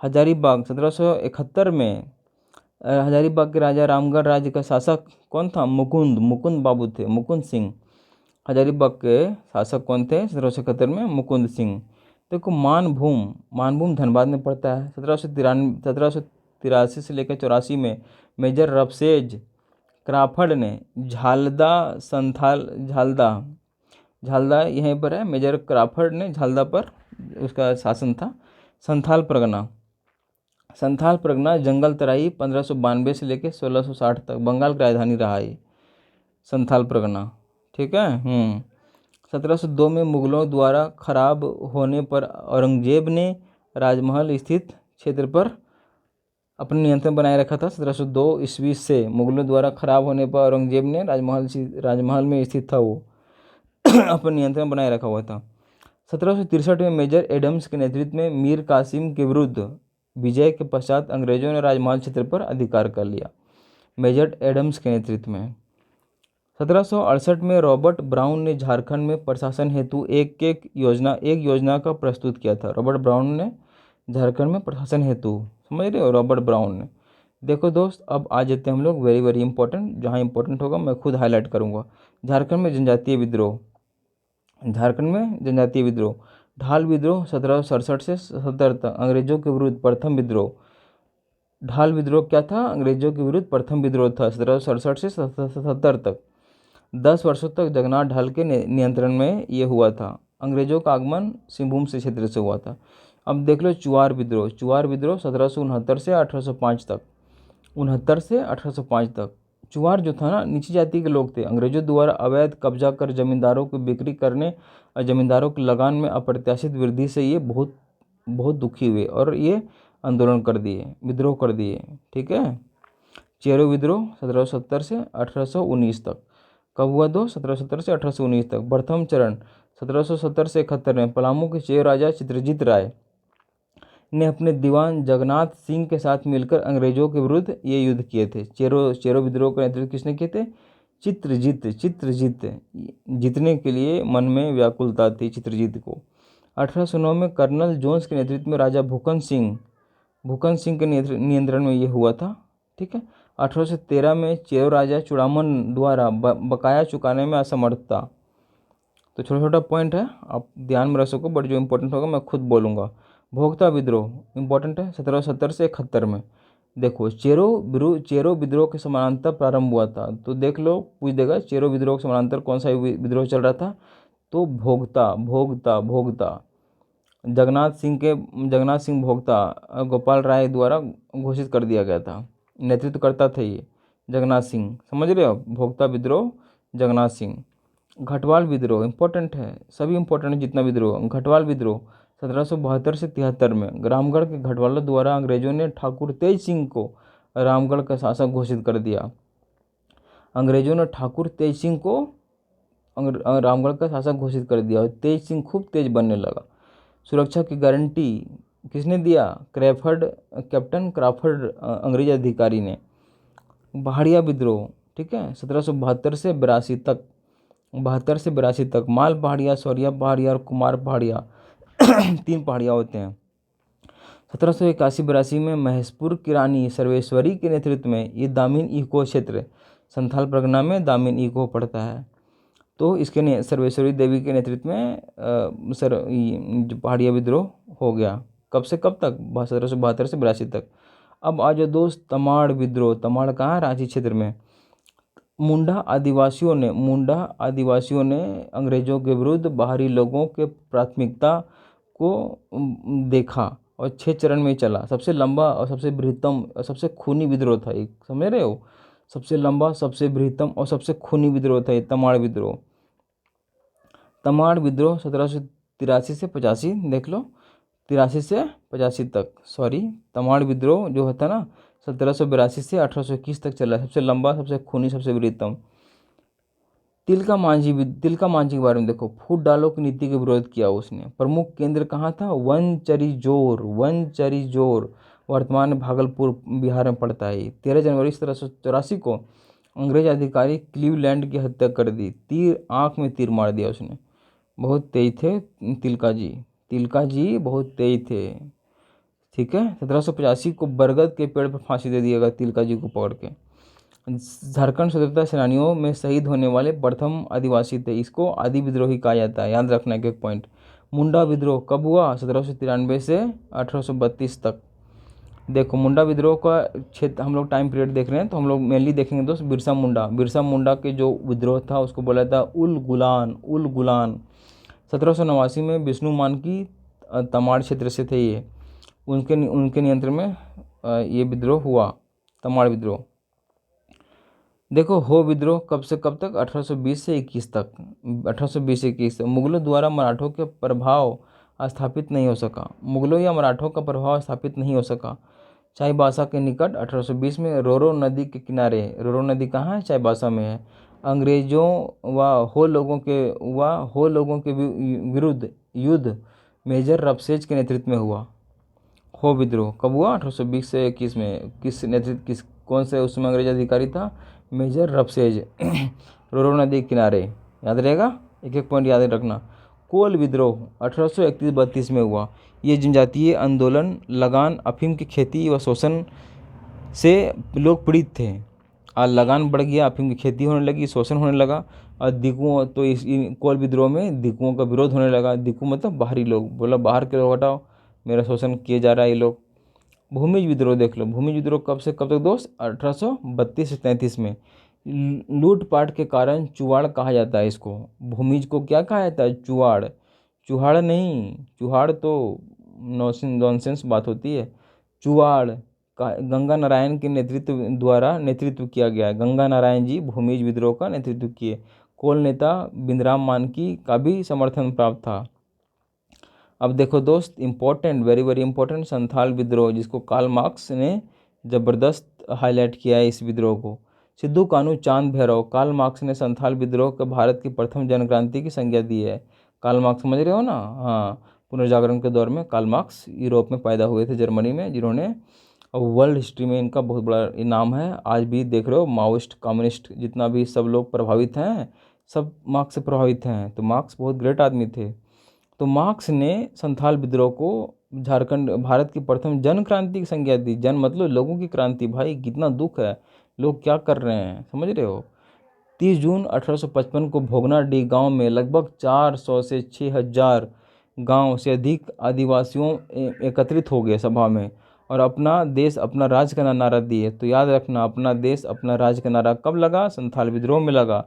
हजारीबाग 1771 में, हजारीबाग के राजा रामगढ़ राज्य का शासक कौन था? मुकुंद बाबू थे, मुकुंद सिंह। हजारीबाग के शासक कौन थे 1771 में? मुकुंद सिंह। देखो मानभूम धनबाद में पड़ता है। 1783 से लेकर 84 में मेजर रफसेज क्राफर्ड ने झालदा यहीं पर है। मेजर क्राफर्ड ने झालदा पर उसका शासन था। संथाल परगना जंगल तराई 1592 से लेकर 1660 तक बंगाल की राजधानी रहा है संथाल परगना, ठीक है। 1702 में मुगलों द्वारा खराब होने पर औरंगजेब ने राजमहल स्थित क्षेत्र पर अपने नियंत्रण बनाए रखा था। 1702 ईस्वी से मुगलों द्वारा खराब होने पर औरंगजेब ने राजमहल में स्थित था वो अपना नियंत्रण बनाए रखा हुआ था। 1763 में मेजर एडम्स के नेतृत्व में मीर कासिम के विरुद्ध विजय के पश्चात अंग्रेजों ने राजमहल क्षेत्र पर अधिकार कर लिया। मेजर एडम्स के नेतृत्व में 1768 में रॉबर्ट ब्राउन ने झारखंड में प्रशासन हेतु एक योजना का प्रस्तुत किया था। रॉबर्ट ब्राउन ने झारखंड में प्रशासन हेतु, समझ रहे हो, रॉबर्ट ब्राउन ने। देखो दोस्त, अब आ जाते हैं हम लोग वेरी वेरी इंपॉर्टेंट, जहाँ इंपॉर्टेंट होगा मैं खुद हाईलाइट करूँगा। झारखंड में जनजातीय विद्रोह, ढाल विद्रोह 1767 से 77 तक अंग्रेजों के विरुद्ध प्रथम विद्रोह। ढाल विद्रोह क्या था? अंग्रेजों के विरुद्ध प्रथम विद्रोह था 1767 से 77 तक। 10 वर्षों तक जगन्नाथ ढाल के नियंत्रण में ये हुआ था। अंग्रेजों का आगमन सिंहभूम से क्षेत्र से हुआ था। अब देख लो चुआर विद्रोह 1769 से 1805 तक, 1805 तक। चुआर जो था ना, नीची जाति के लोग थे। अंग्रेजों द्वारा अवैध कब्जा कर जमींदारों को बिक्री करने और जमींदारों की लगान में अप्रत्याशित वृद्धि से ये बहुत दुखी हुए और ये आंदोलन कर दिए, विद्रोह कर दिए, ठीक है। चेरो विद्रोह 1770 से 1819 तक। कब हुआ 1770 से 1819 तक। प्रथम चरण 1770 से 71 में पलामू के चेरो राजा चित्रजीत राय ने अपने दीवान जगन्नाथ सिंह के साथ मिलकर अंग्रेजों के विरुद्ध ये युद्ध किए थे। चेरो विद्रोह का नेतृत्व किसने किए थे? चित्रजीत। जीतने के लिए मन में व्याकुलता थी चित्रजीत को। 1809 में कर्नल जोन्स के नेतृत्व में राजा भूकन सिंह के नियंत्रण में ये हुआ था, ठीक है। 1813 में चेरो राजा चूड़ामन द्वारा बकाया चुकाने में असमर्थता। तो छोटा छोटा पॉइंट है, आप ध्यान में रख सको, बट जो इंपॉर्टेंट होगा मैं खुद बोलूँगा। भोक्ता विद्रोह इंपॉर्टेंट है 1770 से 71 में। देखो चेरो विद्रोह के समानांतर प्रारंभ हुआ था। तो देख लो, पूछ देगा चेरो विद्रोह के समानांतर कौन सा विद्रोह चल रहा था? तो भोक्ता। जगन्नाथ सिंह भोक्ता गोपाल राय द्वारा घोषित कर दिया गया था। नेतृत्व करता था ये जगन्नाथ सिंह, समझ रहे हो। भोक्ता विद्रोह जगन्नाथ सिंह। घटवाल विद्रोह इम्पोर्टेंट है, सभी इम्पोर्टेंट है जितना विद्रोह। घटवाल विद्रोह 1772 से 73 में रामगढ़ के घटवालों द्वारा अंग्रेजों ने ठाकुर तेज सिंह को रामगढ़ का शासक घोषित कर दिया। अंग्रेजों ने ठाकुर तेज सिंह को रामगढ़ का शासक घोषित कर दिया और तेज सिंह खूब तेज बनने लगा। सुरक्षा की गारंटी किसने दिया? कैप्टन क्राफर्ड अंग्रेज अधिकारी ने। पहाड़िया विद्रोह, ठीक है, 1772 से 82 तक, 72 से 82 तक। माल पहाड़िया, शौर्या पहाड़िया और कुमार पहाड़िया 3 पहाड़िया होते हैं। 1781-82 में महेशपुर की रानी सर्वेश्वरी के नेतृत्व में ये दामिन इको क्षेत्र संथाल परगना में दामिन इको पड़ता है। तो इसके सर्वेश्वरी देवी के नेतृत्व में पहाड़िया विद्रोह हो गया। कब से कब तक? 1772 से 82 तक। अब आ जाओ दोस्त, तमाड़ विद्रोह। तमाड़ कहाँ है? रांची क्षेत्र में। मुंडा आदिवासियों ने अंग्रेजों के विरुद्ध बाहरी लोगों के प्राथमिकता को देखा और 6 चरण में चला। सबसे लंबा और सबसे बृहत्तम और सबसे खूनी विद्रोह था एक, समझ रहे हो। सबसे लंबा, सबसे बृहत्तम और सबसे खूनी विद्रोह था ये तमाड़ विद्रोह। तमाड़ विद्रोह 1783 से 85, देख लो, 83 से 85 तक, सॉरी। तमाड़ विद्रोह जो होता ना 1782 से 1821 तक चला। सबसे लंबा, सबसे खूनी, सबसे बृहत्तम। तिलका मांझी के बारे में देखो। फूट डालो की नीति का विरोध किया उसने। प्रमुख केंद्र कहाँ था? वनचरीजोर वर्तमान भागलपुर बिहार में पड़ता है। 13 जनवरी 1784 को अंग्रेज अधिकारी क्लीवलैंड की हत्या कर दी। आँख में तीर मार दिया उसने। बहुत तेज थे तिलका जी बहुत तेज थे, ठीक है। 1785 को बरगद के पेड़ पर फांसी दे दिया गया तिलका जी को पकड़ के। झारखंड स्वतंत्रता सेनानियों में शहीद होने वाले प्रथम आदिवासी थे। इसको आदि विद्रोही कहा जाता है, याद रखना एक पॉइंट। मुंडा विद्रोह कब हुआ? 1793 से 1832 तक। देखो, मुंडा विद्रोह का क्षेत्र हम लोग टाइम पीरियड देख रहे हैं, तो हम लोग मेनली देखेंगे दोस्त बिरसा मुंडा के जो विद्रोह था उसको बोला था उल गुलान। 1789 में विष्णु मान की तमाड़ क्षेत्र से थे ये, उनके नियंत्रण में ये विद्रोह हुआ, तमाड़ विद्रोह। देखो, हो विद्रोह कब से कब तक? 1820 से 21 तक। 1820 से 21 तक मुगलों द्वारा मराठों के प्रभाव स्थापित नहीं हो सका। मुगलों या मराठों का प्रभाव स्थापित नहीं हो सका। चाईबासा के निकट 1820 में रोरो नदी के किनारे, रोरो नदी कहाँ है? चाईबासा में है। अंग्रेजों व हो लोगों के विरुद्ध युद्ध मेजर रफसेज के नेतृत्व में हुआ। हो विद्रोह कब हुआ? 1820 से 21 में। कौन से उसमें अंग्रेज अधिकारी था? मेजर रफसेज। रोरो नदी के किनारे, याद रहेगा, एक पॉइंट याद रखना। कोल विद्रोह 1831-32 में हुआ। ये जनजातीय आंदोलन लगान अफीम की खेती व शोषण से लोग पीड़ित थे। आज लगान बढ़ गया, अफीम की खेती होने लगी, शोषण होने लगा। और दिकुओं, तो इस कोल विद्रोह में दिकुओं का विरोध होने लगा। दिकु मतलब बाहरी लोग, बोला बाहर के लोग हटाओ, मेरा शोषण किए जा रहा है ये लोग। भूमिज विद्रोह देख लो। भूमिज विद्रोह कब से कब तक दोस्त? 1832 से 33 में। लूटपाट के कारण चुवाड़ कहा जाता है इसको। भूमिज को क्या कहा जाता है? चुहाड़ नहीं, चुहाड़ तो नॉनसेंस बात होती है। चुवाड़ का गंगा नारायण के नेतृत्व किया गया है। गंगा नारायण जी भूमिज विद्रोह का नेतृत्व किए। कोल नेता बिंद्राम मानकी का भी समर्थन प्राप्त था। अब देखो दोस्त, important, very very important, Santhal विद्रोह, जिसको कार्ल मार्क्स ने ज़बरदस्त हाईलाइट किया है इस विद्रोह को। सिद्धू कानू चांद भैरव। कार्ल मार्क्स ने संथाल विद्रोह को भारत की प्रथम जनक्रांति की संज्ञा दी है। कार्ल मार्क्स समझ रहे हो ना? हाँ, पुनर्जागरण के दौर में कार्ल मार्क्स यूरोप में पैदा हुए थे, जर्मनी में, जिन्होंने वर्ल्ड हिस्ट्री में इनका बहुत बड़ा इनाम है। आज भी देख रहे हो, माओइस्ट, कम्युनिस्ट, जितना भी सब लोग प्रभावित हैं, सब मार्क्स से प्रभावित हैं। तो मार्क्स बहुत ग्रेट आदमी थे। तो मार्क्स ने संथाल विद्रोह को भारत की प्रथम जन क्रांति की संज्ञा दी। जन मतलब लोगों की क्रांति। भाई कितना दुख है, लोग क्या कर रहे हैं, समझ रहे हो। 30 जून 1855 को भोगनाडीह गांव में लगभग 400 से 6000 गांव से अधिक आदिवासियों एकत्रित हो गए सभा में और अपना देश अपना राज्य का नारा दिए। तो याद रखना, अपना देश अपना राज्य का नारा कब लगा? संथाल विद्रोह में लगा।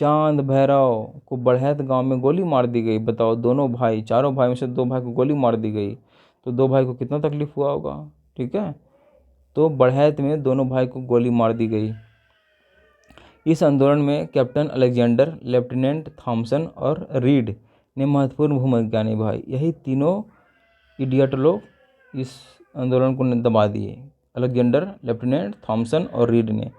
चांद भैरव को बढ़ैत गांव में गोली मार दी गई। बताओ, दोनों भाई, चारों भाई में से 2 भाई को गोली मार दी गई, तो 2 भाई को कितना तकलीफ हुआ होगा। ठीक है, तो बढ़ैत में दोनों भाई को गोली मार दी गई। इस आंदोलन में कैप्टन अलेक्जेंडर, लेफ्टिनेंट थॉमसन और रीड ने महत्वपूर्ण भूमिका निभाई। यही तीनों इडियट लोग इस आंदोलन को दबा दिए, अलेक्जेंडर, लेफ्टिनेंट थॉमसन और रीड ने।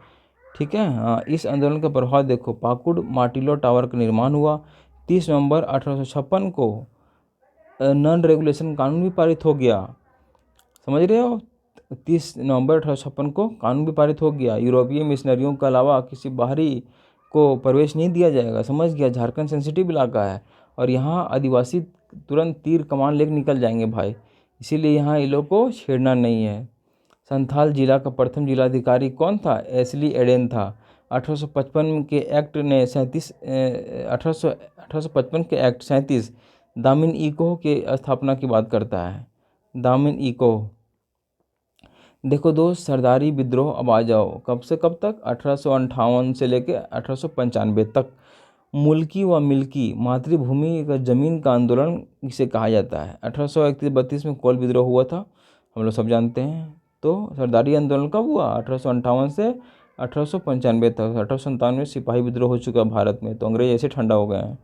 ठीक है, हाँ, इस आंदोलन का प्रभाव देखो। पाकुड़ मार्टिलो टावर का निर्माण हुआ। 30 नवंबर 1856 को नॉन रेगुलेशन कानून भी पारित हो गया। समझ रहे हो, 30 नवंबर 1856 को कानून भी पारित हो गया। यूरोपीय मिशनरियों के अलावा किसी बाहरी को प्रवेश नहीं दिया जाएगा। समझ गया, झारखंड सेंसिटिव इलाका है और यहाँ आदिवासी तुरंत तीर कमान लेकर निकल जाएंगे भाई, इसीलिए यहाँ इन लोग को छेड़ना नहीं है। संथाल जिला का प्रथम जिलाधिकारी कौन था? एसली एडेन था। 1855 के एक्ट ने 1855 के एक्ट 37 दामिन इको के स्थापना की बात करता है। दामिन इको। देखो दोस्त, सरदारी विद्रोह, अब आ जाओ, कब से कब तक? 1858 से लेकर 1895 तक। मुल्की व मिल्की, मातृभूमि का जमीन का आंदोलन इसे कहा जाता है। 1831-32 में कोल विद्रोह हुआ था, हम लोग सब जानते हैं। तो सरदारी आंदोलन कब हुआ? 1858 से 1895 तक। 1857 में सिपाही विद्रोह हो चुका भारत में, तो अंग्रेज ऐसे ठंडा हो गए हैं।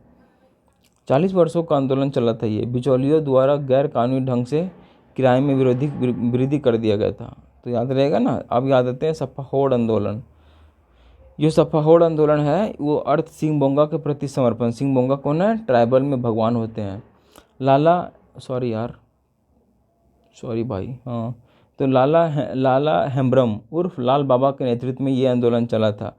40 वर्षों का आंदोलन चला था ये। बिचौलियों द्वारा गैर कानूनी ढंग से किराए में वृद्धि कर दिया गया था, तो याद रहेगा ना। अब याद आते हैं सफाहोड़ आंदोलन। जो सफाहोड़ आंदोलन है वो अर्थ सिंह बोंगा के प्रति समर्पण। सिंह बोंगा कौन है? ट्राइबल में भगवान होते हैं। सॉरी भाई, हाँ, तो लाला हेम्ब्रम उर्फ लाल बाबा के नेतृत्व में ये आंदोलन चला था।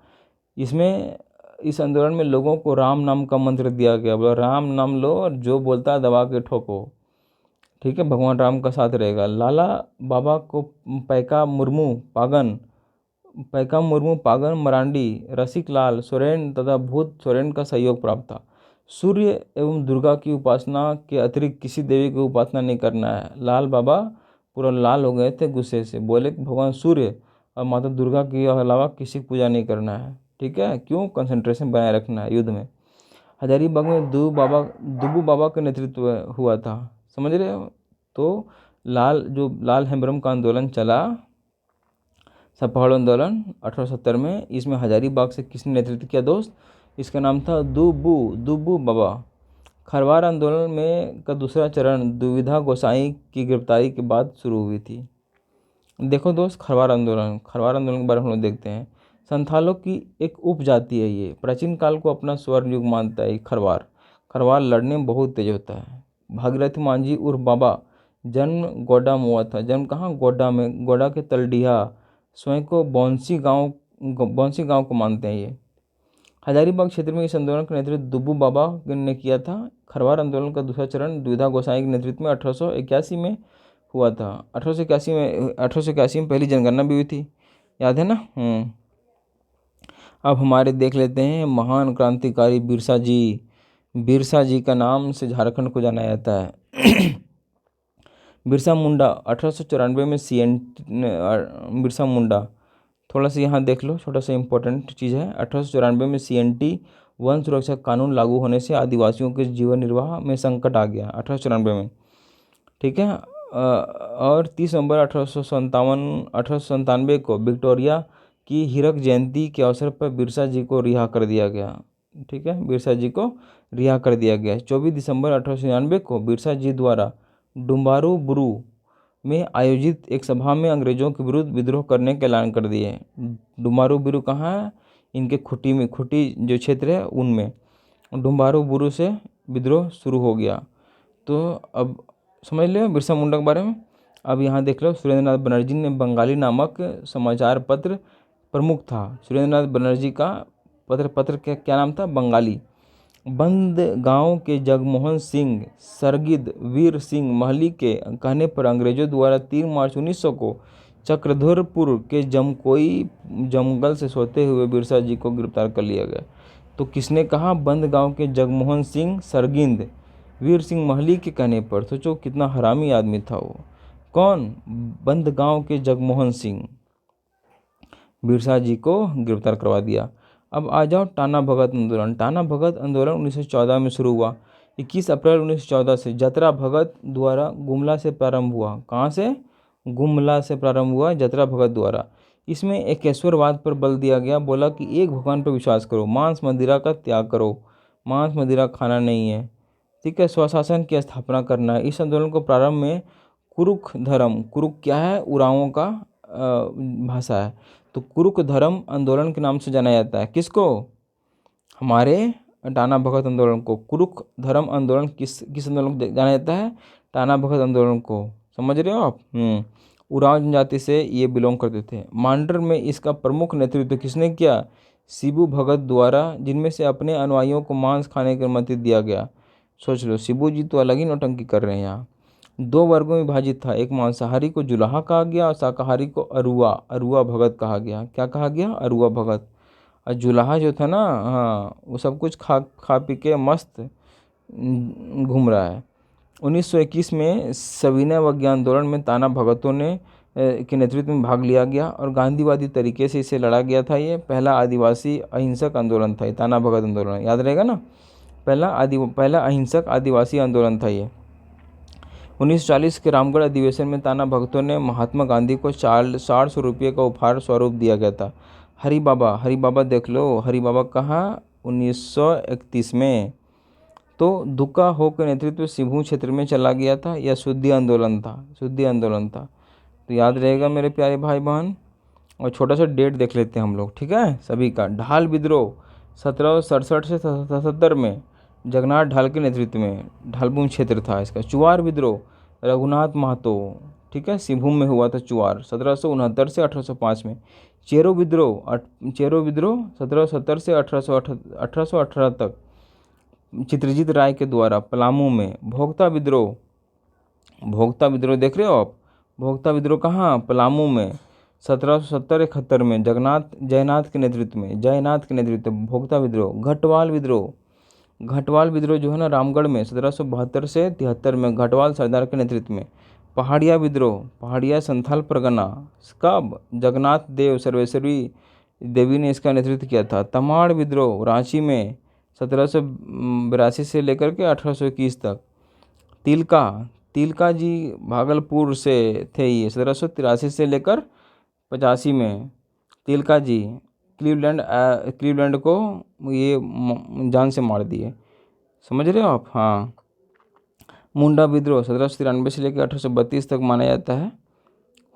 इस आंदोलन में लोगों को राम नाम का मंत्र दिया गया। बोला राम नाम लो और जो बोलता है दबा के ठोको। ठीक है, भगवान राम का साथ रहेगा। लाला बाबा को पैका मुर्मू पागन मरांडी, रसिक लाल सोरेन तथा भूत सोरेन का सहयोग प्राप्त था। सूर्य एवं दुर्गा की उपासना के अतिरिक्त किसी देवी की उपासना नहीं करना है। लाल बाबा पूरा लाल हो गए थे गुस्से से, बोले कि भगवान सूर्य और माता दुर्गा के अलावा किसी की पूजा नहीं करना है। ठीक है, क्यों? कंसंट्रेशन बनाए रखना है युद्ध में। हजारीबाग में दुबू बाबा का नेतृत्व हुआ था। समझ रहे हो? तो लाल हेम्ब्रम का आंदोलन चला, सफाहोड़ आंदोलन 1870 में। इसमें हजारीबाग से किसने नेतृत्व किया दोस्त? इसका नाम था दुबू बाबा। खरवार आंदोलन में का दूसरा चरण दुविधा गोसाई की गिरफ्तारी के बाद शुरू हुई थी। देखो दोस्त, खरवार आंदोलन के बारे में हम लोग देखते हैं। संथालों की एक उपजाति है ये। प्राचीन काल को अपना स्वर्ण युग मानता है खरवार लड़ने में बहुत तेज होता है। भागीरथी मांझी उर्फ बाबा, जन्म गोड्डा में हुआ था। जन्म कहाँ? गोड्डा में। गोड्डा के तलडीहा, स्वयं को बौंसी गांव को मानते हैं ये। हजारीबाग क्षेत्र में इस आंदोलन का नेतृत्व दुब्बू बाबा ने किया था। खरवार आंदोलन का दूसरा चरण दुविधा गोसाई के नेतृत्व में 1881 में हुआ था। 1881 में पहली जनगणना भी हुई थी, याद है ना। अब हमारे देख लेते हैं महान क्रांतिकारी बिरसा जी का नाम से झारखंड को जाना जाता है। बिरसा मुंडा 1894 में बिरसा मुंडा, थोड़ा सा यहाँ देख लो, छोटा सा इम्पोर्टेंट चीज़ है। 1894 में CNT वन सुरक्षा कानून लागू होने से आदिवासियों के जीवन निर्वाह में संकट आ गया 1894 में। ठीक है, और 30 नवंबर 1897 को विक्टोरिया की हीरक जयंती के अवसर पर बिरसा जी को रिहा कर दिया गया। ठीक है, बिरसा जी को रिहा कर दिया गया। 24 दिसंबर 1899 को बिरसा जी द्वारा डुम्बारू बुरू में आयोजित एक सभा में अंग्रेजों के विरुद्ध विद्रोह करने का ऐलान कर दिए। डुम्बारू बुरू कहाँ है? इनके खुटी जो क्षेत्र है उनमें डुम्बारू बुरू से विद्रोह शुरू हो गया। तो अब समझ लो बिरसा मुंडा के बारे में। अब यहाँ देख लो, सुरेंद्रनाथ बनर्जी ने बंगाली नामक समाचार पत्र प्रमुख था। सुरेंद्रनाथ बनर्जी का पत्र क्या नाम था? बंगाली। बंद गांव के जगमोहन सिंह सरगिद वीर सिंह महली के कहने पर अंग्रेजों द्वारा 3 मार्च 1900 को चक्रधरपुर के जमकोई जंगल से सोते हुए बिरसा जी को गिरफ्तार कर लिया गया। तो किसने कहा? बंद गांव के जगमोहन सिंह सरगिंद वीर सिंह महली के कहने पर। सोचो कितना हरामी आदमी था वो। कौन? बंद गांव के जगमोहन सिंह बिरसा जी को गिरफ्तार करवा दिया। अब आ जाओ टाना भगत आंदोलन। टाना भगत आंदोलन 1914 में शुरू हुआ। 21 अप्रैल 1914 से जतरा भगत द्वारा गुमला से प्रारंभ हुआ। कहाँ से? गुमला से प्रारंभ हुआ, जतरा भगत द्वारा। इसमें एकेश्वरवाद पर बल दिया गया। बोला कि एक भगवान पर विश्वास करो, मांस मदिरा का त्याग करो, मांस मदिरा खाना नहीं है, ठीक है। स्वशासन की स्थापना करना है। इस आंदोलन को प्रारंभ में कुरुक धर्म, कुरुक क्या है? उरांवों का भाषा है, तो कुरुक धर्म आंदोलन के नाम से जाना जाता है। किसको? हमारे टाना भगत आंदोलन को कुरुक धर्म आंदोलन किस आंदोलन को जाना जाता है? टाना भगत आंदोलन को। समझ रहे हो आप? उरांव जनजाति से ये बिलोंग करते थे। मांडर में इसका प्रमुख नेतृत्व किसने किया? शिबू भगत द्वारा, जिनमें से अपने अनुयायियों को मांस खाने की अनुमति दिया गया। सोच लो, शिबू जी तो अलग ही नौटंकी कर रहे हैं यहाँ। 2 वर्गों में विभाजित था। एक मांसाहारी को जुलाहा कहा गया और शाकाहारी को अरुआ, अरुआ भगत कहा गया। क्या कहा गया? अरुआ भगत। और जुलाहा जो था ना, हाँ, वो सब कुछ खा खा पी के मस्त घूम रहा है। 1921 में सविनय वज्ञ आंदोलन में ताना भगतों ने के नेतृत्व में भाग लिया गया और गांधीवादी तरीके से इसे लड़ा गया था। ये पहला आदिवासी अहिंसक आंदोलन था, ये ताना भगत आंदोलन, याद रहेगा ना। पहला अहिंसक आदिवासी आंदोलन था ये। 1940 के रामगढ़ अधिवेशन में ताना भगतों ने महात्मा गांधी को 400 रुपये का उपहार स्वरूप दिया गया था। हरि बाबा देख लो, हरि बाबा कहाँ? 1931 में। तो दुक्का हो के नेतृत्व सिंहभूम क्षेत्र में चला गया था। यह शुद्धि आंदोलन था, तो याद रहेगा मेरे प्यारे भाई बहन। और छोटा सा डेट देख लेते हैं हम लोग, ठीक है, सभी का। ढाल विद्रोह 1767 से 77 में जगन्नाथ ढाल के नेतृत्व में, ढालभूम क्षेत्र था इसका। चुआर विद्रोह रघुनाथ महतो, ठीक है, सिंहभूम में हुआ था चुआर, 1769 से 1805 में। चेरो विद्रोह 1770 से 1818 तक चित्रजीत राय के द्वारा पलामू में। भोक्ता विद्रोह देख रहे हो आप? भोक्ता विद्रोह कहाँ? पलामू में, 1770-71 में जयनाथ के नेतृत्व में भोक्ता विद्रोह। घटवाल विद्रोह जो है ना, रामगढ़ में 1772 से 73 में, घटवाल सरदार के नेतृत्व में। पहाड़िया संथाल परगना, कब? जगन्नाथ देव सर्वेश्वरी देवी ने इसका नेतृत्व किया था। तमाड़ विद्रोह रांची में 1782 से लेकर के 1821 तक। तिलका जी भागलपुर से थे ये, 1783 से लेकर 85 में। तिलका जी क्लीवलैंड को ये जान से मार दिए। समझ रहे हो आप? हाँ। मुंडा विद्रोह 1793 से लेकर 1832 तक माना जाता है।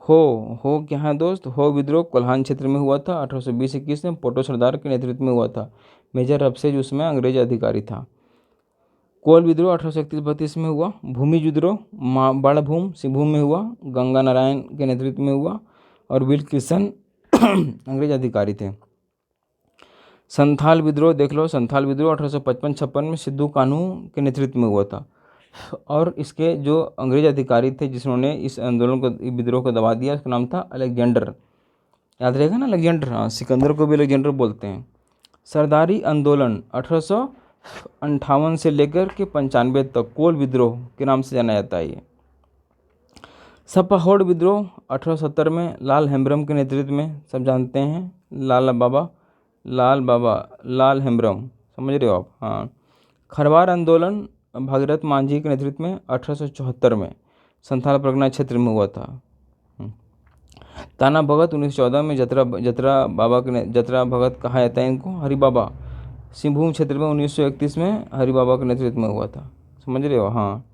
हो क्या है दोस्त? हो विद्रोह कोल्हान क्षेत्र में हुआ था, 1820-21 में पोटो सरदार के नेतृत्व में हुआ था। मेजर अफसेज उसमें अंग्रेज अधिकारी था। कोल विद्रोह 1831-32 में हुआ। भूमि विद्रोह बाड़भूम सिंहभूम में हुआ, गंगा नारायण के नेतृत्व में हुआ और विल किशन अंग्रेज अधिकारी थे। संथाल विद्रोह देख लो, संथाल विद्रोह 1855-56 में सिद्धू कान्हू के नेतृत्व में हुआ था। और इसके जो अंग्रेज अधिकारी थे जिन्होंने इस आंदोलन को, विद्रोह को दबा दिया, उसका नाम था अलेक्जेंडर। याद रहेगा ना, अलेक्जेंडर। हाँ, सिकंदर को भी अलेक्जेंडर बोलते हैं। सरदारी आंदोलन 1858 से लेकर के 95 तक कोल विद्रोह के नाम से जाना जाता है ये। सपाहोड़ विद्रोह 1870 में लाल हेम्ब्रम के नेतृत्व में, सब जानते हैं, लाल हेम्ब्रम, समझ रहे हो आप? हाँ। खरवार आंदोलन भागीरथ मांझी के नेतृत्व में 1874 में संथाल परगना क्षेत्र में हुआ था। ताना भगत 1914 में जतरा भगत कहा जाता है इनको। हरि बाबा सिंहभूम क्षेत्र में 1931 में हरि बाबा के नेतृत्व में हुआ था। समझ रहे हो? हाँ।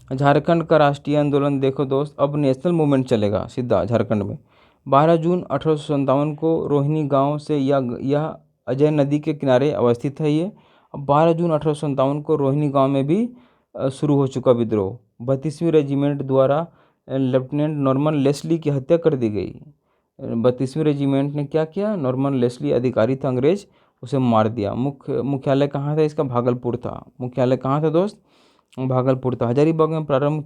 झारखंड का राष्ट्रीय आंदोलन देखो दोस्त, अब नेशनल मूवमेंट चलेगा सीधा झारखंड में। 12 जून 1857 को रोहिणी गांव से, यह अजय नदी के किनारे अवस्थित है ये। 12 जून 1857 को रोहिणी गांव में भी शुरू हो चुका विद्रोह। 32वीं रेजिमेंट द्वारा लेफ्टिनेंट नॉर्मन लेस्ली की हत्या कर दी गई। 32वीं रेजिमेंट ने क्या किया? नॉर्मन लेस्ली अधिकारी था अंग्रेज, उसे मार दिया। मुख्यालय कहाँ था इसका? भागलपुर था। मुख्यालय कहाँ था दोस्त? भागलपुर था। हजारीबाग में प्रारंभ,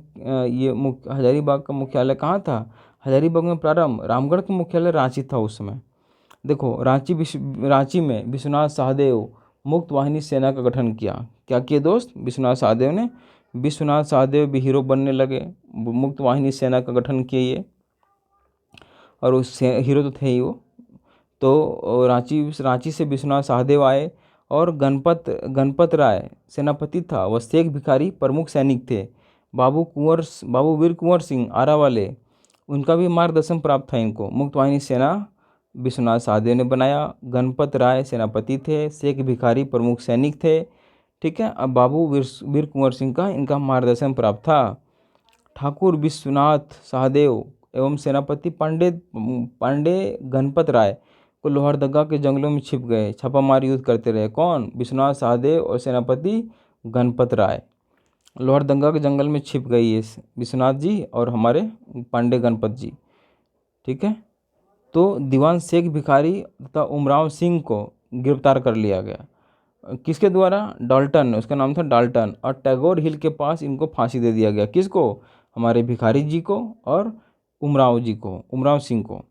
हजारीबाग का मुख्यालय कहाँ था? हजारीबाग में प्रारंभ। रामगढ़ का मुख्यालय रांची था उस समय। देखो, रांची में विश्वनाथ सहदेव मुक्त वाहिनी सेना का गठन किया। क्या किए दोस्त? विश्वनाथ सहदेव भी हीरो बनने लगे, मुक्त वाहिनी सेना का गठन किए ये, और उस हीरो तो थे ही वो। तो रांची से विश्वनाथ सहदेव आए, और गणपत राय सेनापति था, वह शेख भिखारी प्रमुख सैनिक थे। बाबू वीर कुंवर सिंह आरा वाले, उनका भी मार्गदर्शन प्राप्त था इनको। मुक्तवाहिनी सेना विश्वनाथ सहदेव ने बनाया। गणपत राय सेनापति थे, शेख भिखारी प्रमुख सैनिक थे। ठीक है, अब बाबू वीर कुंवर सिंह का इनका मार्गदर्शन प्राप्त था। ठाकुर विश्वनाथ सहदेव एवं सेनापति पांडे गणपत राय को लोहरदगा के जंगलों में छिप गए, छापामार युद्ध करते रहे। कौन? विश्वनाथ सहदेव और सेनापति गणपत राय लोहरदगा के जंगल में छिप गई है, विश्वनाथ जी और हमारे पांडे गणपत जी। ठीक है, तो दीवान शेख भिखारी तथा उमराव सिंह को गिरफ्तार कर लिया गया। किसके द्वारा? डाल्टन, उसका नाम था डाल्टन, और टैगोर हिल के पास इनको फांसी दे दिया गया। किसको? हमारे भिखारी जी को और उमराव सिंह को।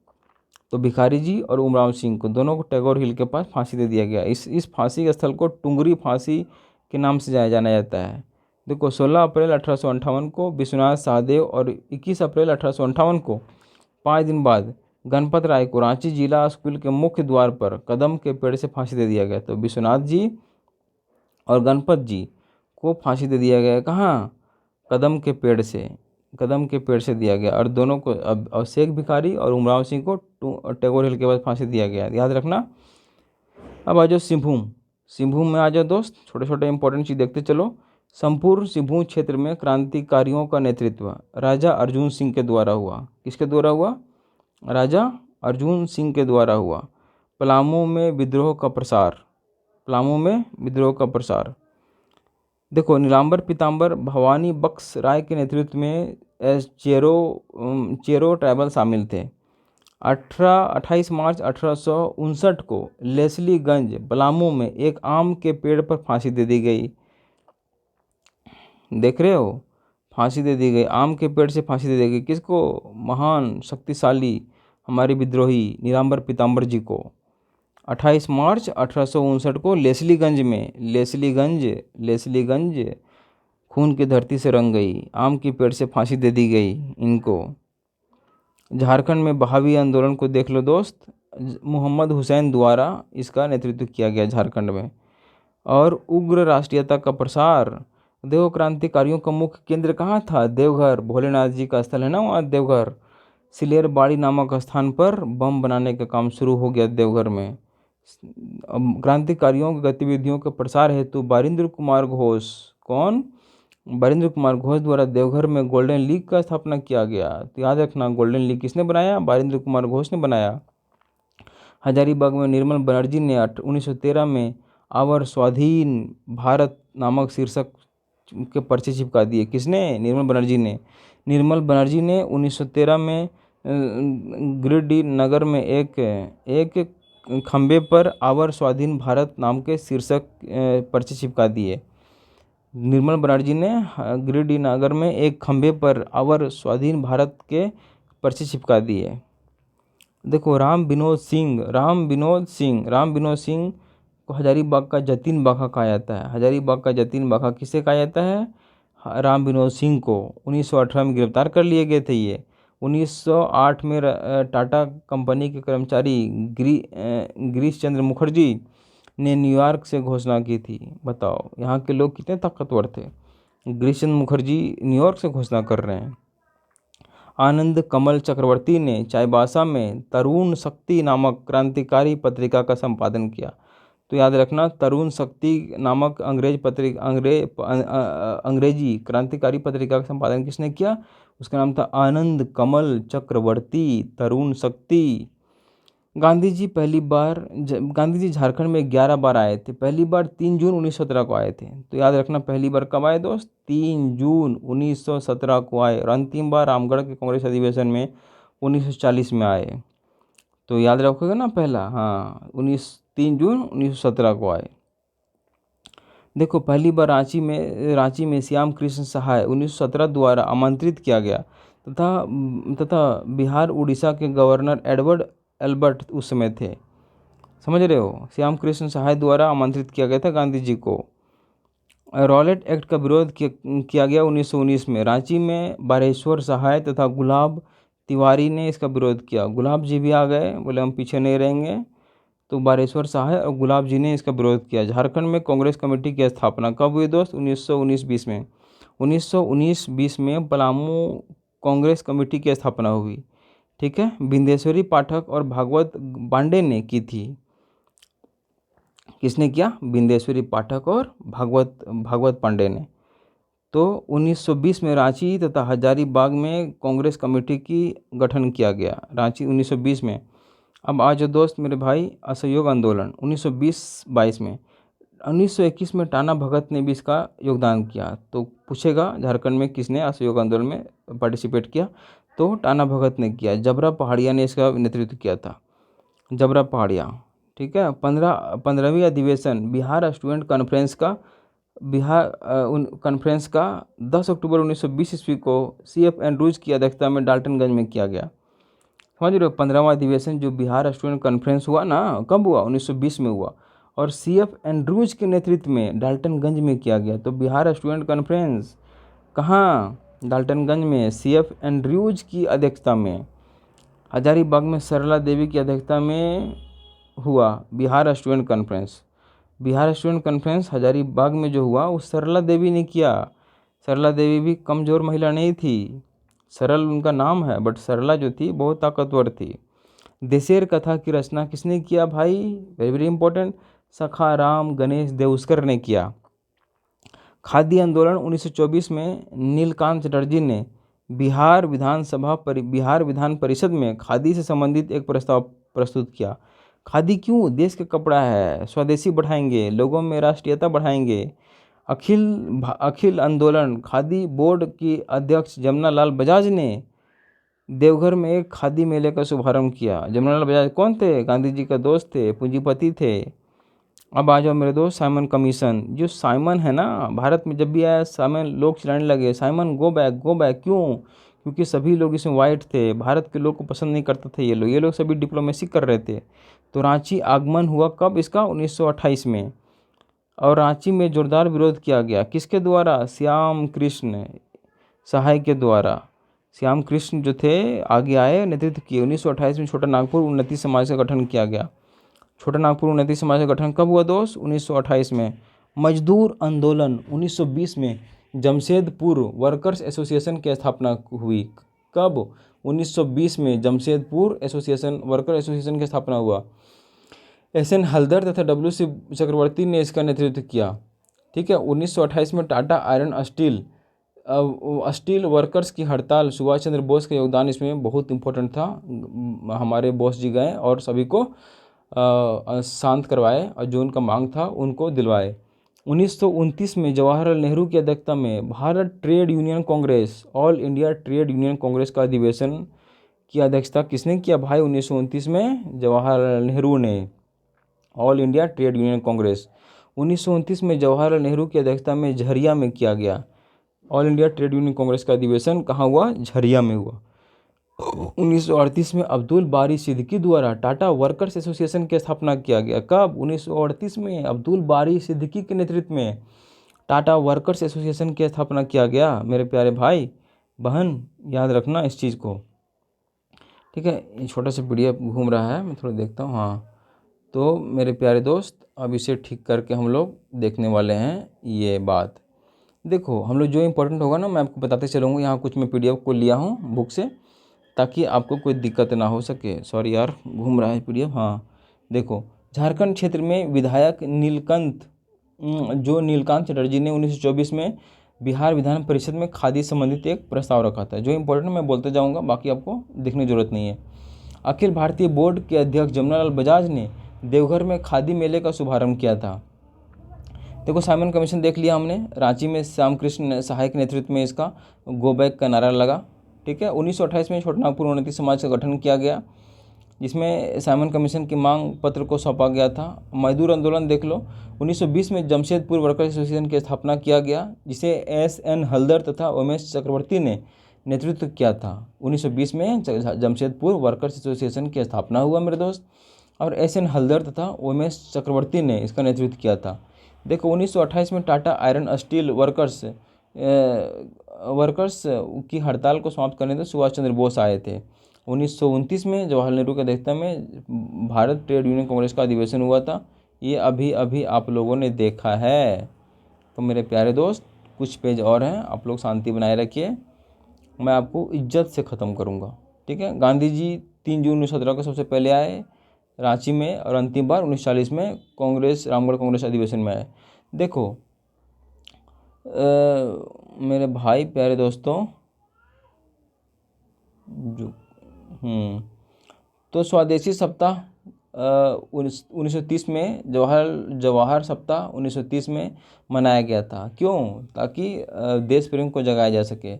तो भिखारी जी और उमराव सिंह को दोनों को टैगोर हिल के पास फांसी दे दिया गया। इस फांसी के स्थल को टुंगरी फांसी के नाम से जाना जाता है। देखो, 16 अप्रैल 1858 को विश्वनाथ सहदेव और 21 अप्रैल 1858 को 5 दिन बाद गणपत राय को रांची जिला स्कूल के मुख्य द्वार पर कदम के पेड़ से फांसी दे दिया गया। तो विश्वनाथ जी और गणपत जी को फांसी दे दिया गया। कहाँ? कदम के पेड़ से दिया गया। और दोनों को अब शेख भिखारी और उमराव सिंह को टैगोर हिल के पास फांसी दिया गया, याद रखना। अब आ जाओ सिंहभूम में आ जाओ दोस्त, छोटे छोटे इंपॉर्टेंट चीज़ देखते चलो। संपूर्ण सिंहभूम क्षेत्र में क्रांतिकारियों का नेतृत्व राजा अर्जुन सिंह के द्वारा हुआ। किसके द्वारा हुआ? राजा अर्जुन सिंह के द्वारा हुआ। पलामू में विद्रोह का प्रसार। देखो, नीलांबर पीताम्बर भवानी बख्श राय के नेतृत्व में चेरो ट्राइबल शामिल थे। 28 मार्च 1859 को लेस्लीगंज पलामू में एक आम के पेड़ पर फांसी दे दी गई। देख रहे हो, फांसी दे दी गई, आम के पेड़ से फांसी दे दी गई। किसको? महान शक्तिशाली हमारे विद्रोही नीलांबर पीताम्बर जी को। 28 मार्च 1859 को लेस्लीगंज खून की धरती से रंग गई, आम की पेड़ से फांसी दे दी गई इनको। झारखंड में बहावी आंदोलन को देख लो दोस्त, मोहम्मद हुसैन द्वारा इसका नेतृत्व किया गया झारखंड में। और उग्र राष्ट्रीयता का प्रसार। देखो, क्रांतिकारियों का मुख्य केंद्र कहाँ था? देवघर, भोलेनाथ जी का स्थल है ना वहाँ देवघर। सिलेरबाड़ी नामक स्थान पर बम बनाने का काम शुरू हो गया देवघर में। क्रांतिकारियों की गतिविधियों के प्रसार हेतु बारिंद्र कुमार घोष द्वारा देवघर में गोल्डन लीग का स्थापना किया गया। तो याद रखना, गोल्डन लीग किसने बनाया? बारिंद्र कुमार घोष ने बनाया। हजारीबाग में निर्मल बनर्जी ने 1913 में आवर स्वाधीन भारत नामक शीर्षक के पर्चे चिपका दिए। किसने? निर्मल बनर्जी ने 1913 में गिरिडीह नगर में एक खंबे पर आवर स्वाधीन भारत नाम के शीर्षक पर्चे चिपका दिए। निर्मल बनर्जी ने गिरिडीह नगर में एक खंबे पर आवर स्वाधीन भारत के पर्चे चिपका दिए। देखो, राम विनोद सिंह को हजारीबाग का जतीन बाघा कहा जाता है। हजारीबाग का जतीन बाघा किसे कहा जाता है? राम विनोद सिंह को 1918 में गिरफ्तार कर लिए गए थे ये। 1908 में टाटा कंपनी के कर्मचारी गिरीश चंद्र मुखर्जी ने न्यूयॉर्क से घोषणा की थी। बताओ, यहाँ के लोग कितने ताकतवर थे। गिरीश चंद्र मुखर्जी न्यूयॉर्क से घोषणा कर रहे हैं। आनंद कमल चक्रवर्ती ने चाईबासा में तरुण शक्ति नामक क्रांतिकारी पत्रिका का संपादन किया। तो याद रखना, तरुण शक्ति नामक अंग्रेजी क्रांतिकारी पत्रिका का संपादन किसने किया? उसका नाम था आनंद कमल चक्रवर्ती। तरुण शक्ति। गांधी जी झारखंड में 11 बार आए थे। पहली बार 3 जून 1917 को आए थे। तो याद रखना, पहली बार कब आए दोस्त? 3 जून 1917 को आए। और अंतिम बार रामगढ़ के कांग्रेस अधिवेशन में 1940 में आए। तो याद रखोगे ना, पहला, हाँ, 3 जून 1917 को आए। देखो, पहली बार रांची में श्याम कृष्ण सहाय 1917 द्वारा आमंत्रित किया गया तथा बिहार उड़ीसा के गवर्नर एडवर्ड एल्बर्ट उस समय थे। समझ रहे हो, श्याम कृष्ण सहाय द्वारा आमंत्रित किया गया था गांधी जी को। रॉलेट एक्ट का विरोध किया गया 1919 में। रांची में बारेश्वर सहाय तथा गुलाब तिवारी ने इसका विरोध किया। गुलाब जी भी आ गए, बोले हम पीछे नहीं रहेंगे, तो बारेश्वर शाह और गुलाब जी ने इसका विरोध किया। झारखंड में कांग्रेस कमेटी की स्थापना कब हुई दोस्त? 1919-20 में। 1919-20 में पलामू कांग्रेस कमेटी की स्थापना हुई। ठीक है, बिंदेश्वरी पाठक और भागवत पांडे ने की थी। किसने किया? बिंदेश्वरी पाठक और भागवत पांडे ने। तो 1920 में रांची तथा हजारीबाग में कांग्रेस कमेटी की गठन किया गया। रांची 1920 में। अब आ जाओ दोस्त मेरे भाई, असहयोग आंदोलन 1920-22 में। 1921 में टाना भगत ने भी इसका योगदान किया। तो पूछेगा झारखंड में किसने असहयोग आंदोलन में पार्टिसिपेट किया? तो टाना भगत ने किया। जबरा पहाड़िया ने इसका नेतृत्व किया था। जबरा पहाड़िया। ठीक है, 15वीं अधिवेशन बिहार स्टूडेंट कॉन्फ्रेंस का 10 अक्टूबर 1920 ईस्वी को CF एंड्रूज की अध्यक्षता में डाल्टनगंज में किया गया। समझ रहे हो? 15वां अधिवेशन जो बिहार स्टूडेंट कॉन्फ्रेंस हुआ ना, कब हुआ? 1920 में हुआ, और CF एंड्रूज के नेतृत्व में डाल्टनगंज में किया गया। तो बिहार स्टूडेंट कॉन्फ्रेंस कहाँ? डाल्टनगंज में, CF एंड्रूज की अध्यक्षता में। हजारीबाग में सरला देवी की अध्यक्षता में हुआ Bihar student conference. Bihar student conference Hazaribagh में जो हुआ वो सरला देवी ने किया। सरला देवी भी कमज़ोर महिला नहीं थी, सरल उनका नाम है, बट सरला जो थी बहुत ताकतवर थी। देशेर कथा की रचना किसने किया भाई? Very very important, Sakharam Ganesh Deuskar ने किया। खादी आंदोलन 1924 में नीलकांत चटर्जी ने बिहार विधान परिषद में खादी से संबंधित एक प्रस्ताव प्रस्तुत किया। खादी क्यों? देश का कपड़ा है, स्वदेशी बढ़ाएंगे, लोगों में राष्ट्रीयता बढ़ाएंगे। अखिल आंदोलन खादी बोर्ड की अध्यक्ष जमनालाल बजाज ने देवघर में एक खादी मेले का शुभारंभ किया। जमनालाल बजाज कौन थे? गांधी जी का दोस्त थे, पूंजीपति थे। अब आ जाओ मेरे दोस्त, साइमन कमीशन। जो साइमन है ना, भारत में जब भी आया साइमन लोग चिल्लाने लगे, Simon go back go back. क्यों? क्योंकि सभी लोग इसमें वाइट थे, भारत के लोग को पसंद नहीं करते थे ये लोग सभी डिप्लोमेसी कर रहे थे। तो रांची आगमन हुआ कब इसका? 1928 में। और रांची में जोरदार विरोध किया गया। किसके द्वारा? श्याम कृष्ण सहाय के द्वारा। श्याम कृष्ण जो थे आगे आए, नेतृत्व किए। 1928 में छोटा नागपुर उन्नति समाज का गठन किया गया। छोटा नागपुर उन्नति समाज का गठन कब हुआ दोस्त? 1928 में। मजदूर आंदोलन 1920 में जमशेदपुर वर्कर्स एसोसिएशन की स्थापना हुई। कब? 1920 में जमशेदपुर वर्कर एसोसिएशन की स्थापना हुआ। SN हल्दर तथा WC चक्रवर्ती ने इसका नेतृत्व किया। ठीक है, 1928 में टाटा आयरन स्टील वर्कर्स की हड़ताल, सुभाष चंद्र बोस का योगदान इसमें बहुत इंपॉर्टेंट था। हमारे बॉस जी गए और सभी को शांत करवाए और जो उनका मांग था उनको दिलवाए। 1929 में जवाहरलाल नेहरू की अध्यक्षता में Bharat trade union Congress, all India trade union Congress का अधिवेशन की अध्यक्षता किसने किया भाई? 1929 में जवाहरलाल नेहरू ने, all India trade union Congress. 1929 में जवाहरलाल नेहरू की अध्यक्षता में झरिया में किया गया। All India trade union Congress का अधिवेशन कहाँ हुआ? झरिया में हुआ। 1938 में अब्दुल बारी सिद्दीकी द्वारा टाटा वर्कर्स एसोसिएशन की स्थापना किया गया। कब? 1938 में अब्दुल बारी सिद्दीकी के नेतृत्व में टाटा वर्कर्स एसोसिएशन की स्थापना किया गया। मेरे प्यारे भाई बहन, याद रखना इस चीज़ को। ठीक है, ये छोटा सा PDF घूम रहा है, मैं थोड़ा देखता हूँ। हाँ, तो मेरे प्यारे दोस्त, अब इसे ठीक करके हम लोग देखने वाले हैं ये बात। देखो, हम लोग जो इम्पोर्टेंट होगा ना मैं आपको बताते चलूँगा। यहाँ कुछ मैं PDF को लिया हूँ बुक से, ताकि आपको कोई दिक्कत ना हो सके। सॉरी यार, घूम रहा है PDF। हाँ देखो, झारखंड क्षेत्र में विधायक नीलकांत चटर्जी ने 1924 में बिहार विधान परिषद में खादी संबंधित एक प्रस्ताव रखा था। जो इम्पोर्टेंट मैं बोलते जाऊंगा, बाकी आपको देखने की जरूरत नहीं है। अखिल भारतीय बोर्ड के अध्यक्ष जमनालाल बजाज ने देवघर में खादी मेले का शुभारंभ किया था। देखो, साइमन कमीशन देख लिया हमने। रांची में श्याम कृष्ण सहाय के नेतृत्व में इसका गो बैक का नारा लगा। ठीक है, 1928 में छोटा नागपुर उन्नति समाज का गठन किया गया, जिसमें साइमन कमीशन की मांग पत्र को सौंपा गया था। मजदूर आंदोलन देख लो, 1920 में जमशेदपुर वर्कर्स एसोसिएशन की स्थापना किया गया, जिसे SN हल्दर तथा उमेश चक्रवर्ती ने नेतृत्व किया था। 1920 में जमशेदपुर वर्कर्स एसोसिएशन की स्थापना हुआ मेरे दोस्त, और SN हल्दर तथा उमेश चक्रवर्ती ने इसका नेतृत्व किया था। देखो, 1928 में टाटा आयरन स्टील वर्कर्स की हड़ताल को समाप्त करने तो सुभाष चंद्र बोस आए थे। 1929 में जवाहरलाल नेहरू की अध्यक्षता में भारत ट्रेड यूनियन कांग्रेस का अधिवेशन हुआ था। ये अभी अभी आप लोगों ने देखा है। तो मेरे प्यारे दोस्त, कुछ पेज और हैं, आप लोग शांति बनाए रखिए, मैं आपको इज्जत से ख़त्म करूँगा, ठीक है। गांधी जी 3 जून 1917 को सबसे पहले आए रांची में, और अंतिम बार 1940 में कांग्रेस रामगढ़ कांग्रेस अधिवेशन में आए। देखो मेरे भाई प्यारे दोस्तों, जो तो स्वदेशी सप्ताह 1930 में जवाहर सप्ताह 1930 में मनाया गया था। क्यों? ताकि देश प्रेम को जगाया जा सके।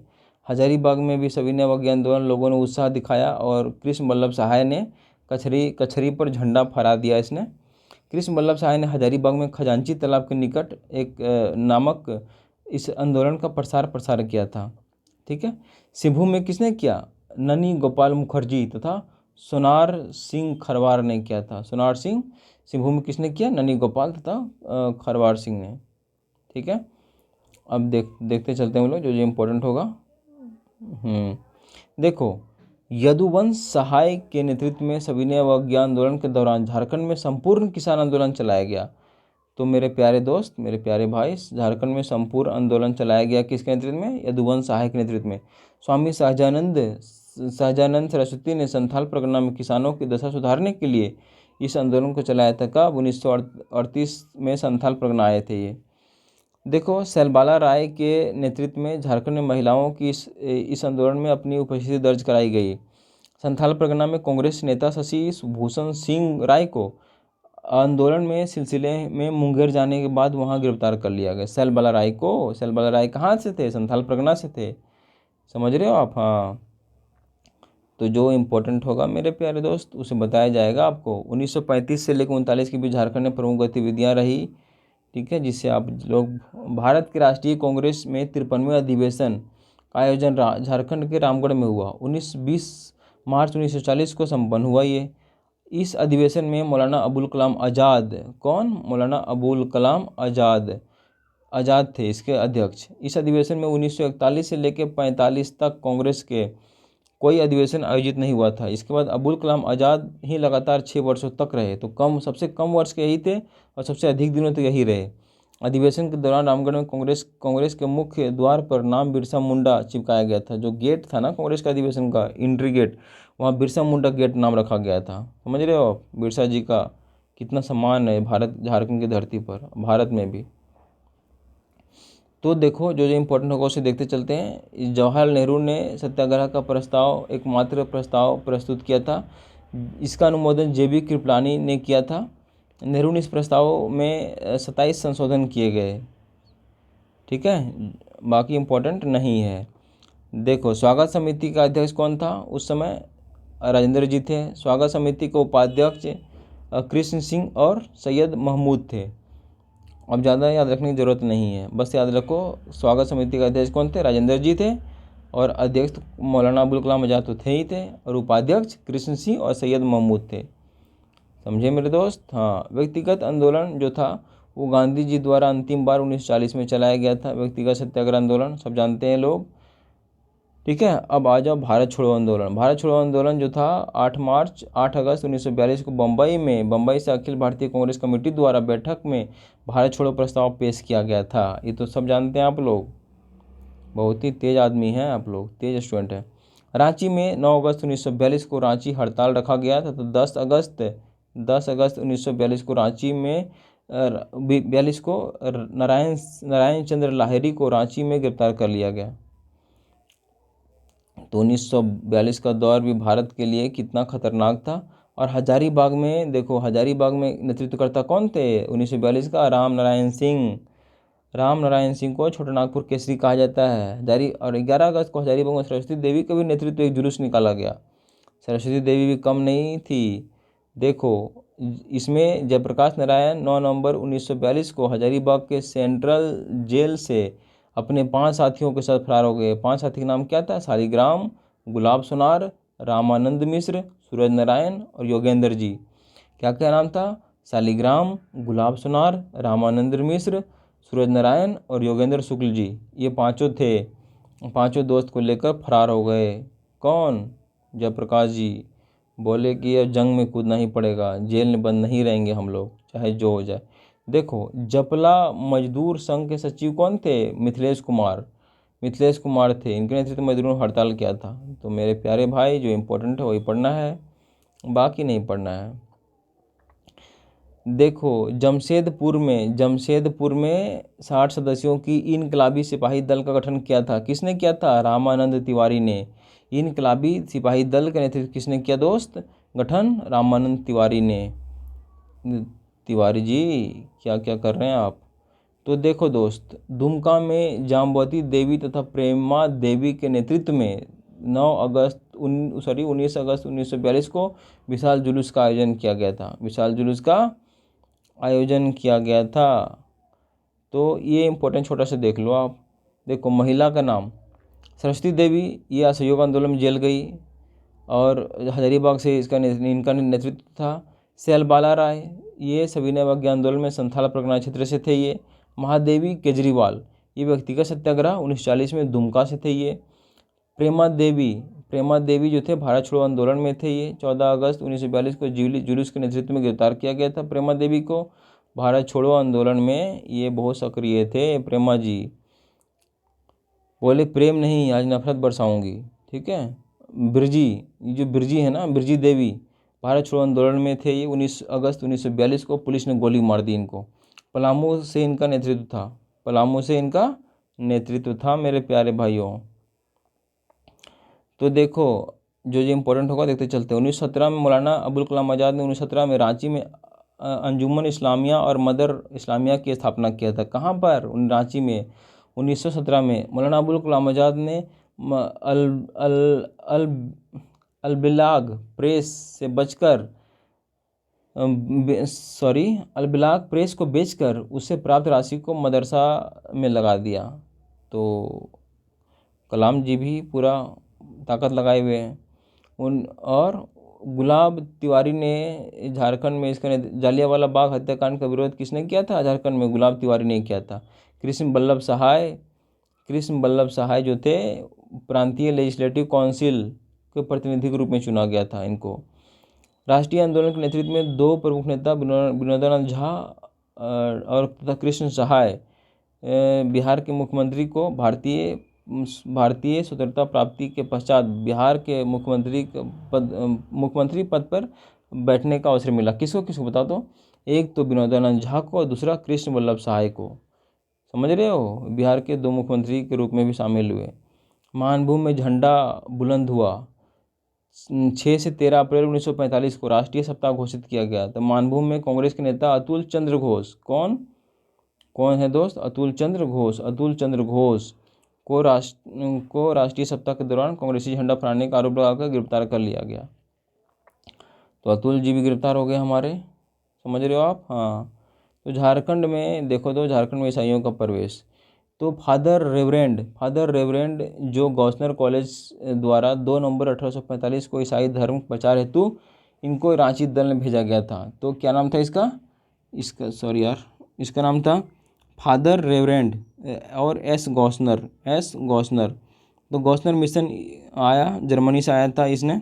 हजारीबाग में भी सविनय अवज्ञा आंदोलन, लोगों ने उत्साह दिखाया और कृष्ण वल्लभ सहाय ने कचहरी पर झंडा फहरा दिया। इसने कृष्ण वल्लभ सहाय ने हजारीबाग में खजांची तालाब के निकट एक नामक इस आंदोलन का प्रसार किया था, ठीक है। सिंहभूम में किसने किया? ननी गोपाल मुखर्जी तथा सोनार सिंह खरवार ने किया था। सोनार सिंह सिंहभूम में किसने किया? ननी गोपाल तथा खरवार सिंह ने, ठीक है। अब देखते चलते हैं हम लोग जो इम्पोर्टेंट होगा। देखो, यदुवंश सहाय के नेतृत्व में सविनय अवज्ञा आंदोलन के दौरान झारखंड में संपूर्ण किसान आंदोलन चलाया गया। तो मेरे प्यारे दोस्त, मेरे प्यारे भाई, झारखंड में संपूर्ण आंदोलन चलाया गया किसके नेतृत्व में? यदुवंश सहाय के नेतृत्व में। स्वामी सहजानंद सरस्वती ने संथाल परगना में किसानों की दशा सुधारने के लिए इस आंदोलन को चलाया था। कब? 1938 में संथाल परगना आए थे ये। देखो, सैलबाला राय के नेतृत्व में झारखंड में महिलाओं की इस आंदोलन में अपनी उपस्थिति दर्ज कराई गई। संथाल परगना में कांग्रेस नेता शशि भूषण सिंह राय को आंदोलन में सिलसिले में मुंगेर जाने के बाद वहां गिरफ्तार कर लिया गया। सैलबाला राय कहाँ से थे? संथाल परगना से थे, समझ रहे हो आप? हाँ, तो जो इम्पोर्टेंट होगा मेरे प्यारे दोस्त उसे बताया जाएगा आपको। 1935 से लेकर 1939 के बीच झारखंड में प्रमुख गतिविधियां रही, ठीक है, जिससे आप लोग भारत के राष्ट्रीय कांग्रेस में 53वें अधिवेशन का आयोजन झारखंड के रामगढ़ में हुआ। 19-20 मार्च 1940 को संपन्न हुआ ये। इस अधिवेशन में मौलाना अबुल कलाम आज़ाद, कौन? मौलाना अबुल कलाम आज़ाद थे इसके अध्यक्ष। इस अधिवेशन में 1941 से लेकर 45 तक कांग्रेस के कोई अधिवेशन आयोजित नहीं हुआ था। इसके बाद अबुल कलाम आज़ाद ही लगातार 6 वर्षों तक रहे। तो सबसे कम वर्ष के यही थे और सबसे अधिक दिनों तक यही रहे। अधिवेशन के दौरान रामगढ़ में कांग्रेस के मुख्य द्वार पर नाम बिरसा मुंडा चिपकाया गया था। जो गेट था ना कांग्रेस का अधिवेशन का, एंट्री गेट, वहाँ बिरसा मुंडा गेट नाम रखा गया था। समझ रहे हो आप? बिरसा जी का कितना सम्मान है झारखंड की धरती पर, भारत में भी। तो देखो, जो इम्पोर्टेंट होगा उसे देखते चलते हैं। जवाहरलाल नेहरू ने सत्याग्रह का प्रस्ताव, एकमात्र प्रस्ताव प्रस्तुत किया था। इसका अनुमोदन जेबी कृपलानी ने किया था। नेहरू ने इस प्रस्ताव में 27 संशोधन किए गए, ठीक है, बाकी इम्पोर्टेंट नहीं है। देखो, स्वागत समिति का अध्यक्ष कौन था उस समय? राजेंद्र जी थे। स्वागत समिति के उपाध्यक्ष कृष्ण सिंह और सैयद महमूद थे। अब ज़्यादा याद रखने की ज़रूरत नहीं है, बस याद रखो स्वागत समिति का अध्यक्ष कौन थे? राजेंद्र जी थे। और अध्यक्ष मौलाना अबुल कलाम आज़ाद तो थे ही थे, और उपाध्यक्ष कृष्ण सिंह और सैयद महमूद थे। समझे मेरे दोस्त? हाँ, व्यक्तिगत आंदोलन जो था वो गांधी जी द्वारा अंतिम बार 1940 में चलाया गया था। व्यक्तिगत सत्याग्रह आंदोलन सब जानते हैं लोग, ठीक है। अब आ जाओ भारत छोड़ो आंदोलन। भारत छोड़ो आंदोलन जो था 8 अगस्त 1942 को बम्बई से अखिल भारतीय कांग्रेस कमेटी द्वारा बैठक में भारत छोड़ो प्रस्ताव पेश किया गया था। ये तो सब जानते हैं आप लोग, बहुत ही तेज आदमी हैं आप लोग, तेज स्टूडेंट हैं। रांची में 9 अगस्त 1942 को रांची हड़ताल रखा गया था। तो 10 अगस्त 1942 को रांची में 42 को नारायण चंद्र लाहिरी को रांची में गिरफ्तार कर लिया गया। तो 1942 का दौर भी भारत के लिए कितना खतरनाक था। और हजारीबाग में देखो, हजारीबाग में नेतृत्वकर्ता कौन थे 1942 का? राम नारायण सिंह को छोटा नागपुर केसरी कहा जाता है। और 11 अगस्त को हजारीबाग में सरस्वती देवी का भी नेतृत्व एक जुलूस निकाला गया। सरस्वती देवी भी कम नहीं थी। देखो, इसमें जयप्रकाश नारायण 9 नवंबर 1942 को हजारीबाग के सेंट्रल जेल से अपने 5 साथियों के साथ फरार हो गए। 5 साथी का नाम क्या था? शालिग्राम, गुलाब सोनार, रामानंद मिश्र, सूरज नारायण और योगेंद्र जी। क्या क्या नाम था? शालिग्राम, गुलाब सोनार, रामानंद मिश्र, सूरज नारायण और योगेंद्र शुक्ल जी। ये 5 थे। 5 दोस्त को लेकर फरार हो गए। कौन? जयप्रकाश जी बोले कि अब जंग में कूदना ही पड़ेगा, जेल में बंद नहीं रहेंगे हम लोग, चाहे जो हो जाए। देखो, जपला मजदूर संघ के सचिव कौन थे? मिथिलेश कुमार। मिथिलेश कुमार थे, इनके नेतृत्व में मजदूरों ने हड़ताल किया था। तो मेरे प्यारे भाई, जो इम्पोर्टेंट है वही पढ़ना है, बाकी नहीं पढ़ना है। देखो, जमशेदपुर में 60 सदस्यों की इनकलाबी सिपाही दल का गठन किया था। किसने किया था? रामानंद तिवारी ने। इनकलाबी सिपाही दल का नेतृत्व किसने किया दोस्त? गठन रामानंद तिवारी ने। तिवारी जी क्या क्या कर रहे हैं आप? तो देखो दोस्त, दुमका में जाम्बवती देवी तथा प्रेमा देवी के नेतृत्व में 19 अगस्त 1942 को विशाल जुलूस का आयोजन किया गया था। विशाल जुलूस का आयोजन किया गया था। तो ये इम्पोर्टेंट छोटा सा देख लो आप। देखो, महिला का नाम सरस्वती देवी, ये असहयोग आंदोलन में जेल गई और हजारीबाग से इनका नेतृत्व था। सैलबाला राय, ये सविनय अवज्ञा आंदोलन में संथाल परगना क्षेत्र से थे। ये महादेवी केजरीवाल, ये व्यक्तिगत सत्याग्रह 1940 में दुमका से थे। ये प्रेमा देवी जो थे भारत छोड़ो आंदोलन में थे। ये 14 अगस्त 1942 को जुलूस के नेतृत्व में गिरफ्तार किया गया था। प्रेमा देवी को भारत छोड़ो आंदोलन में ये बहुत सक्रिय थे। प्रेमा जी बोले प्रेम नहीं, आज नफरत बरसाऊंगी। ठीक है। बिरजी, ये जो बिरजी है ना, बिरजी देवी भारत छोड़ो आंदोलन में थे। ये 19 अगस्त 1942 को पुलिस ने गोली मार दी इनको। पलामू से इनका नेतृत्व था मेरे प्यारे भाइयों। तो देखो, जो इम्पोर्टेंट होगा देखते चलते। 1917 में मौलाना अबुल कलाम आज़ाद ने 1917 में रांची में अंजुमन इस्लामिया और मदर इस्लामिया की स्थापना किया था। कहाँ पर? रांची में। 1917 में मौलाना अबुल कलाम आज़ाद ने अलबिलाग प्रेस से बचकर अलबिलाग प्रेस को बेचकर उससे प्राप्त राशि को मदरसा में लगा दिया। तो कलाम जी भी पूरा ताकत लगाए हुए हैं। और गुलाब तिवारी ने झारखंड में इसका जालियांवाला बाग हत्याकांड का विरोध किसने किया था? झारखंड में गुलाब तिवारी ने किया था। कृष्ण बल्लभ सहाय जो थे, प्रांतीय लेजिस्लेटिव काउंसिल के प्रतिनिधि के रूप में चुना गया था इनको। राष्ट्रीय आंदोलन के नेतृत्व में 2 प्रमुख नेता विनोदानंद झा और तथा कृष्ण सहाय बिहार के मुख्यमंत्री को भारतीय स्वतंत्रता प्राप्ति के पश्चात बिहार के मुख्यमंत्री पद पर बैठने का अवसर मिला। किसको बता दो? एक तो विनोदानंद झा को और दूसरा कृष्ण वल्लभ सहाय को। समझ रहे हो? बिहार के 2 मुख्यमंत्री के रूप में भी शामिल हुए। मानभूम में झंडा बुलंद हुआ। 6 से 13 अप्रैल 1945 को राष्ट्रीय सप्ताह घोषित किया गया। तो मानभूम में कांग्रेस के नेता अतुल चंद्र घोष, कौन है दोस्त? अतुल चंद्र घोष को राष्ट्रीय सप्ताह के दौरान कांग्रेसी झंडा फहराने का आरोप लगाकर गिरफ्तार कर लिया गया। तो अतुल जी भी गिरफ्तार हो गए हमारे। समझ रहे हो आप? हाँ। तो झारखंड में देखो, तो झारखंड में ईसाइयों का प्रवेश। तो फादर रेवरेंड जो गौसनर कॉलेज द्वारा 2 नवंबर 1845 को ईसाई धर्म प्रचार हेतु इनको रांची दल में भेजा गया था। तो क्या नाम था इसका नाम था फादर रेवरेंड और एस गौसनर। तो गौसनर मिशन आया, जर्मनी से आया था इसने।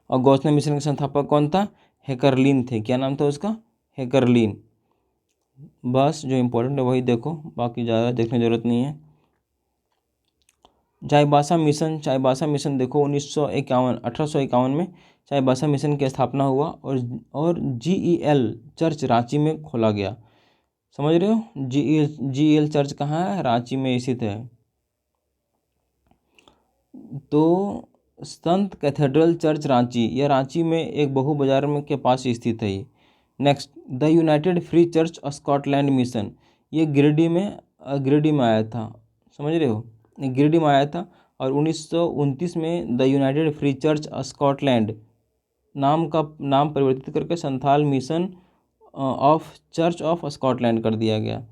और गौसनर मिशन के संस्थापक कौन था? हेकरलिन थे। क्या नाम था उसका? हेकरलिन। बस जो इम्पोर्टेंट है वही देखो, बाकी ज़्यादा देखने की ज़रूरत नहीं है। चाईबासा मिशन देखो, 1851 में चाईबासा मिशन की स्थापना हुआ और GEL चर्च रांची में खोला गया। समझ रहे हो? GEL चर्च कहाँ है? रांची में स्थित है। तो संत कैथेड्रल चर्च रांची, यह रांची में एक बहु बाजार में के पास स्थित है। Next, the United free church Scotland mission, ये गिरिडीह में आया था। समझ रहे हो? गिरिडीह में आया था। और 1929 में the United free church Scotland नाम परिवर्तित करके Santhal mission of church of Scotland कर दिया गया।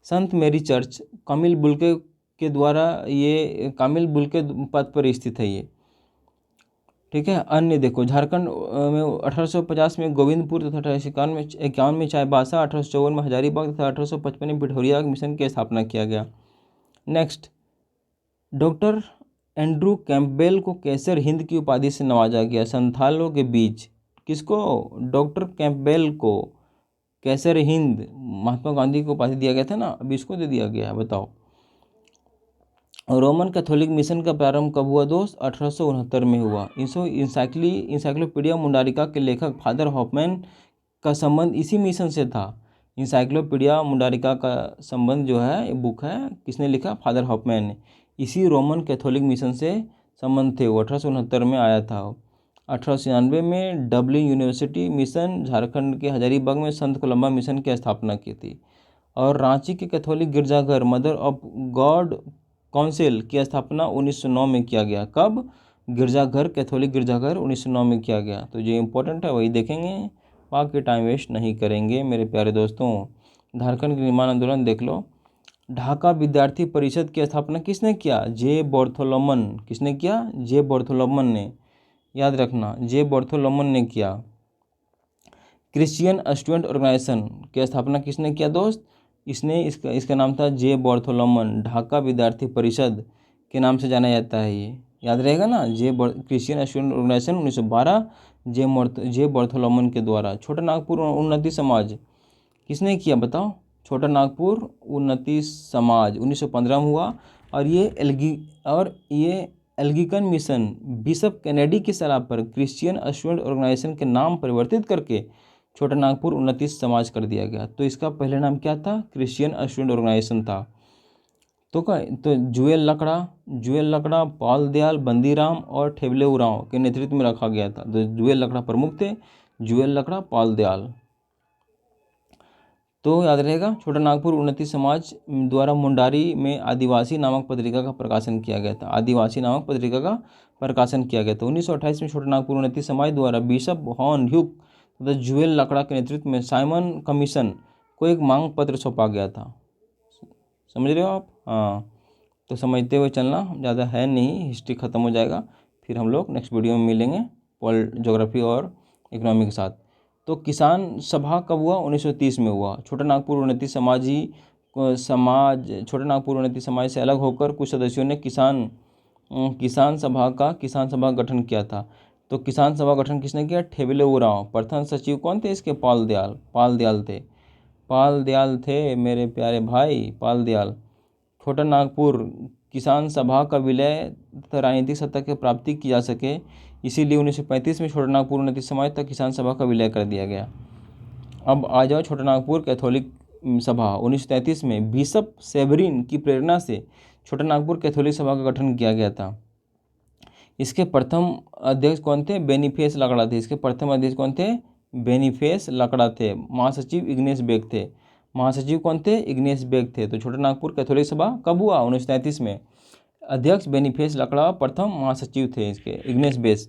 संत मेरी चर्च कामिल बुल्के के द्वारा, ये कामिल बुल्के पद पर स्थित है ये। ठीक है। अन्य देखो, झारखंड में 1850 में गोविंदपुर तथा 1851 में चाईबासा, 1854 में हजारीबाग तथा 1855 में पिठौरिया मिशन की स्थापना किया गया। नेक्स्ट, डॉक्टर एंड्रू कैंपबेल को कैसर हिंद की उपाधि से नवाजा गया संथालों के बीच। किसको? डॉक्टर कैंपबेल को कैसर हिंद महात्मा गांधी को उपाधि दिया गया था ना, अभी इसको दे दिया गया है, बताओ। रोमन कैथोलिक मिशन का प्रारंभ कब हुआ दोस्त? 1869 में हुआ। इंसाइक्लोपीडिया मुंडारिका के लेखक फादर हॉफमैन का संबंध इसी मिशन से था। इंसाइक्लोपीडिया मुंडारिका का संबंध जो है, ये बुक है, किसने लिखा? फादर हॉफमैन ने। इसी रोमन कैथोलिक मिशन से संबंध थे, वो 1869 में आया था। 1896 में डबलिन यूनिवर्सिटी मिशन झारखंड के हजारीबाग में संत कोलंबा मिशन की स्थापना की थी। और रांची के कैथोलिक गिरजाघर मदर ऑफ गॉड काउंसिल की स्थापना 1909 में किया गया। कब? गिरजाघर, कैथोलिक गिरजाघर 1909 में किया गया। तो जो इम्पोर्टेंट है वही देखेंगे, बाकी टाइम वेस्ट नहीं करेंगे मेरे प्यारे दोस्तों। झारखंड के निर्माण आंदोलन देख लो। ढाका विद्यार्थी परिषद की स्थापना किसने किया? जे बॉर्थोलोमन। किसने किया? जे बॉर्थोलोमन ने, याद रखना, जे बॉर्थोलोमन ने किया। क्रिश्चियन स्टूडेंट ऑर्गेनाइजेशन की स्थापना किसने किया दोस्त? इसका नाम था जे बॉर्थोलोमन। ढाका विद्यार्थी परिषद के नाम से जाना जाता है, ये याद रहेगा ना। क्रिश्चियन स्टूडेंट ऑर्गेनाइजेशन 1912 जे बॉर्थोलोमन के द्वारा। छोटा नागपुर उन्नति समाज किसने किया बताओ? छोटा नागपुर उन्नति समाज 1915 में हुआ। और ये एल्गिकन मिशन बिशप कैनेडी की सलाह पर क्रिश्चियन स्टूडेंट ऑर्गेनाइजेशन के नाम परिवर्तित करके छोटा नागपुर उन्नति समाज कर दिया गया। तो इसका पहले नाम क्या था? क्रिश्चियन स्टूडेंट ऑर्गेनाइजेशन था। तो जुएल लकड़ा, पाल दयाल, बंदीराम और ठेबले उरांव के नेतृत्व में रखा गया था। तो जुएल लकड़ा प्रमुख थे, जुएल लकड़ा, पाल दयाल। तो याद रहेगा, छोटा नागपुर उन्नति समाज द्वारा मुंडारी में आदिवासी नामक पत्रिका का प्रकाशन किया गया था। आदिवासी नामक पत्रिका का प्रकाशन किया गया था 1928 में। छोटा नागपुर उन्नति समाज द्वारा बिशप हॉर्न ह्यूक तथा जुएल लकड़ा के नेतृत्व में साइमन कमीशन को एक मांग पत्र सौंपा गया था। समझ रहे हो आप? हाँ, तो समझते हुए चलना, ज़्यादा है नहीं, हिस्ट्री ख़त्म हो जाएगा। फिर हम लोग नेक्स्ट वीडियो में मिलेंगे ज्योग्राफी और इकोनॉमी के साथ। तो किसान सभा कब हुआ? 1930 में हुआ। छोटा नागपुर उन्नति छोटा नागपुर उन्नति समाज से अलग होकर कुछ सदस्यों ने किसान सभा का गठन किया था। तो किसान सभा गठन किसने किया? ठेबले उरांव। प्रथम सचिव कौन थे इसके? पाल दयाल थे मेरे प्यारे भाई, पाल दयाल। छोटा नागपुर किसान सभा का विलय तथा राजनीतिक सत्ता की प्राप्ति की जा सके, इसीलिए 1935 में छोटा नागपुर उन्नति समाज तक किसान सभा का विलय कर दिया गया। अब आ जाओ छोटा नागपुर कैथोलिक सभा। 1933 में बिशप सेवरिन की प्रेरणा से छोटा नागपुर कैथोलिक सभा का गठन किया गया था। इसके प्रथम अध्यक्ष कौन थे? बेनिफेस लकड़ा थे। इसके प्रथम अध्यक्ष कौन थे? बेनिफेस लकड़ा थे। महासचिव इग्नेस बेग थे। महासचिव कौन थे? इग्नेस बेग थे। तो छोटा नागपुर कैथोलिक सभा कब हुआ? 1933 में। अध्यक्ष बेनिफेस लकड़ा, प्रथम महासचिव थे इसके इग्नेस बेस।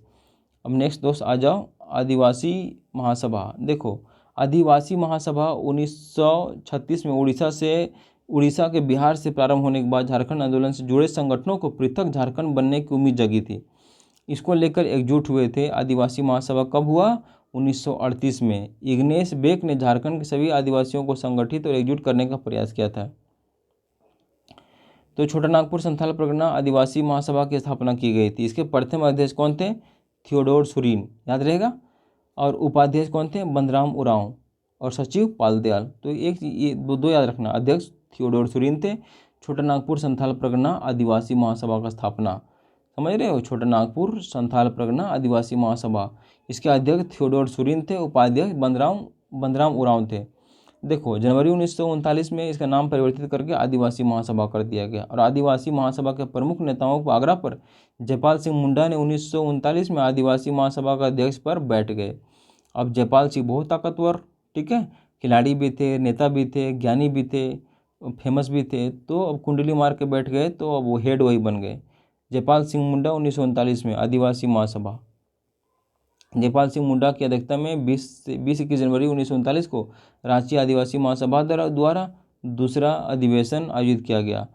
अब नेक्स्ट दोस्त आ जाओ, आदिवासी महासभा। देखो, आदिवासी महासभा 1936 में उड़ीसा के बिहार से प्रारंभ होने के बाद झारखंड आंदोलन से जुड़े संगठनों को पृथक झारखंड बनने की उम्मीद जगी थी। इसको लेकर एकजुट हुए थे। आदिवासी महासभा कब हुआ? 1938 में। इग्नेस बेक ने झारखंड के सभी आदिवासियों को संगठित और एकजुट करने का प्रयास किया था। तो छोटा नागपुर संथाल परगना आदिवासी महासभा की स्थापना की गई थी। इसके प्रथम अध्यक्ष कौन थे? थियोडोर सुरीन, याद रहेगा। और उपाध्यक्ष कौन थे? बंदराम उरांव। और सचिव पाल दयाल। तो ये दो याद रखना, अध्यक्ष थियोडोर सुरीन थे। छोटा नागपुर संथाल परगना आदिवासी महासभा का स्थापना, समझ रहे हो? छोटा नागपुर संथाल परगना आदिवासी महासभा, इसके अध्यक्ष थियोडोर सुरीन थे, उपाध्यक्ष बंदराम उरांव थे। देखो, जनवरी 1939 में इसका नाम परिवर्तित करके आदिवासी महासभा कर दिया गया। और आदिवासी महासभा के प्रमुख नेताओं को आग्रह पर जयपाल सिंह मुंडा ने 1939 में आदिवासी महासभा का अध्यक्ष पर बैठ गए। अब जयपाल सिंह बहुत ताकतवर, ठीक है, खिलाड़ी भी थे, नेता भी थे, ज्ञानी भी थे, फेमस भी थे। तो अब कुंडली मार के बैठ गए, तो अब वो हेड वही बन गए। जयपाल सिंह मुंडा 1939 में आदिवासी महासभा। जयपाल सिंह मुंडा की अध्यक्षता में 21 जनवरी 1939 को रांची आदिवासी महासभा द्वारा दूसरा अधिवेशन आयोजित किया गया।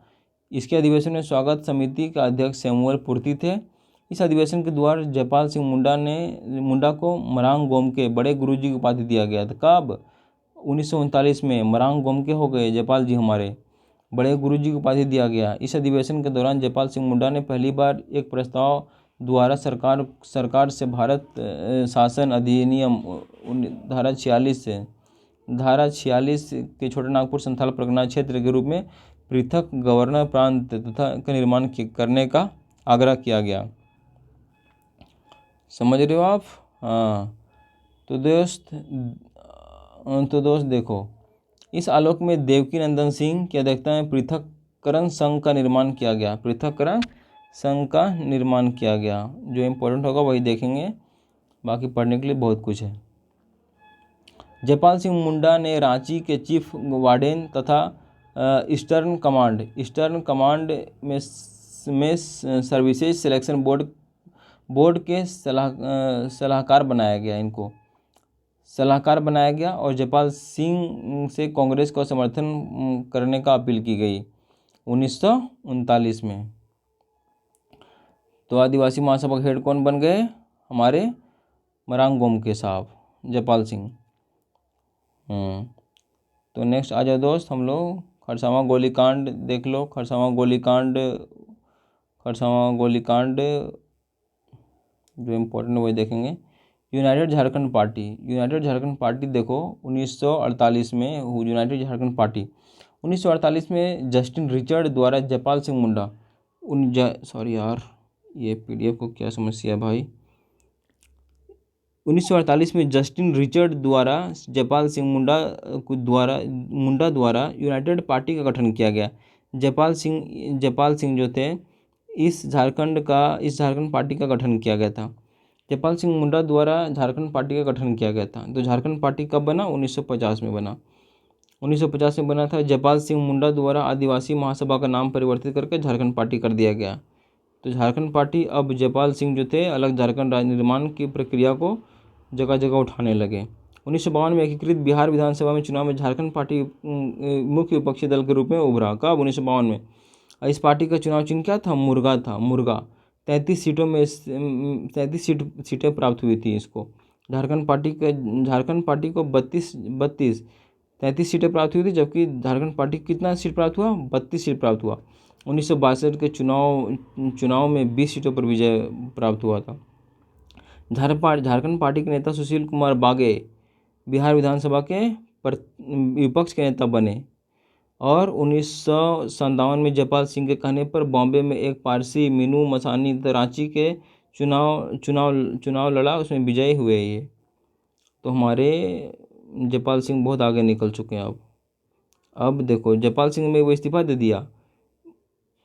इसके अधिवेशन में स्वागत समिति का अध्यक्ष सैमुअल पूर्ति थे। इस अधिवेशन के द्वारा जयपाल सिंह मुंडा को मरांग गोम के बड़े गुरुजी की उपाधि दिया गया था। कब? 1939 में मरांग गोम के हो गए जयपाल जी हमारे, बड़े गुरुजी की उपाधि दिया गया। इस अधिवेशन के दौरान जयपाल सिंह मुंडा ने पहली बार एक प्रस्ताव द्वारा सरकार से भारत शासन अधिनियम धारा 46 के छोटा नागपुर संथाल परगना क्षेत्र के रूप में पृथक गवर्नर प्रांत तथा का निर्माण करने का आग्रह किया गया। समझ रहे हो आप? हाँ, तो दोस्त देखो, इस आलोक में देवकी नंदन सिंह की अध्यक्षता में पृथक्करण संघ का निर्माण किया गया। पृथक्करण संघ का निर्माण किया गया। जो इम्पोर्टेंट होगा वही देखेंगे, बाकी पढ़ने के लिए बहुत कुछ है। जयपाल सिंह मुंडा ने रांची के चीफ वार्डन तथा ईस्टर्न कमांड में सर्विसेज सिलेक्शन बोर्ड के सलाहकार बनाया गया और जयपाल सिंह से कांग्रेस को समर्थन करने का अपील की गई 1939 में। तो आदिवासी महासभा के हेड कौन बन गए? हमारे मरांगोम के साहब जयपाल सिंह। तो नेक्स्ट आ जाओ दोस्त, हम लोग खरसावां गोलीकांड देख लो। खरसावां गोलीकांड जो इम्पोर्टेंट वही देखेंगे। यूनाइटेड झारखंड पार्टी देखो 1948 में यूनाइटेड झारखंड पार्टी 1948 में जस्टिन रिचर्ड द्वारा जयपाल सिंह मुंडा सॉरी यार, ये PDF को क्या समस्या है भाई। 1948 में जस्टिन रिचर्ड द्वारा जयपाल सिंह मुंडा द्वारा यूनाइटेड पार्टी का गठन किया गया। जयपाल सिंह जो थे इस झारखंड पार्टी का गठन किया गया था। जयपाल सिंह मुंडा द्वारा झारखंड पार्टी का गठन किया गया था। तो झारखंड पार्टी कब बना? 1950 में बना। 1950 में बना था। जयपाल सिंह मुंडा द्वारा आदिवासी महासभा का नाम परिवर्तित करके झारखंड पार्टी कर दिया गया। तो झारखंड पार्टी, अब जयपाल सिंह जो थे अलग झारखंड राज्य निर्माण की प्रक्रिया को जगह जगह उठाने लगे। 1952 में एकीकृत बिहार विधानसभा में चुनाव में झारखंड पार्टी मुख्य विपक्षी दल के रूप में उभरा। कब? 1952 में। इस पार्टी का चुनाव चिन्ह क्या था? मुर्गा। 33 सीटें प्राप्त हुई थी इसको। झारखंड पार्टी को 33 सीटें प्राप्त हुई थी, जबकि झारखंड पार्टी को कितना सीट प्राप्त हुआ? 32 सीट प्राप्त हुआ। 1962 के चुनाव में 20 सीटों पर विजय प्राप्त हुआ था। झारखंड पार्टी के नेता सुशील कुमार बागे बिहार विधानसभा के विपक्ष के नेता बने और 1957 में जयपाल सिंह के कहने पर बॉम्बे में एक पारसी मीनू मसानी रांची के चुनाव लड़ा, उसमें विजयी हुए ये। तो हमारे जयपाल सिंह बहुत आगे निकल चुके हैं। अब देखो, जयपाल सिंह में वो इस्तीफा दे दिया।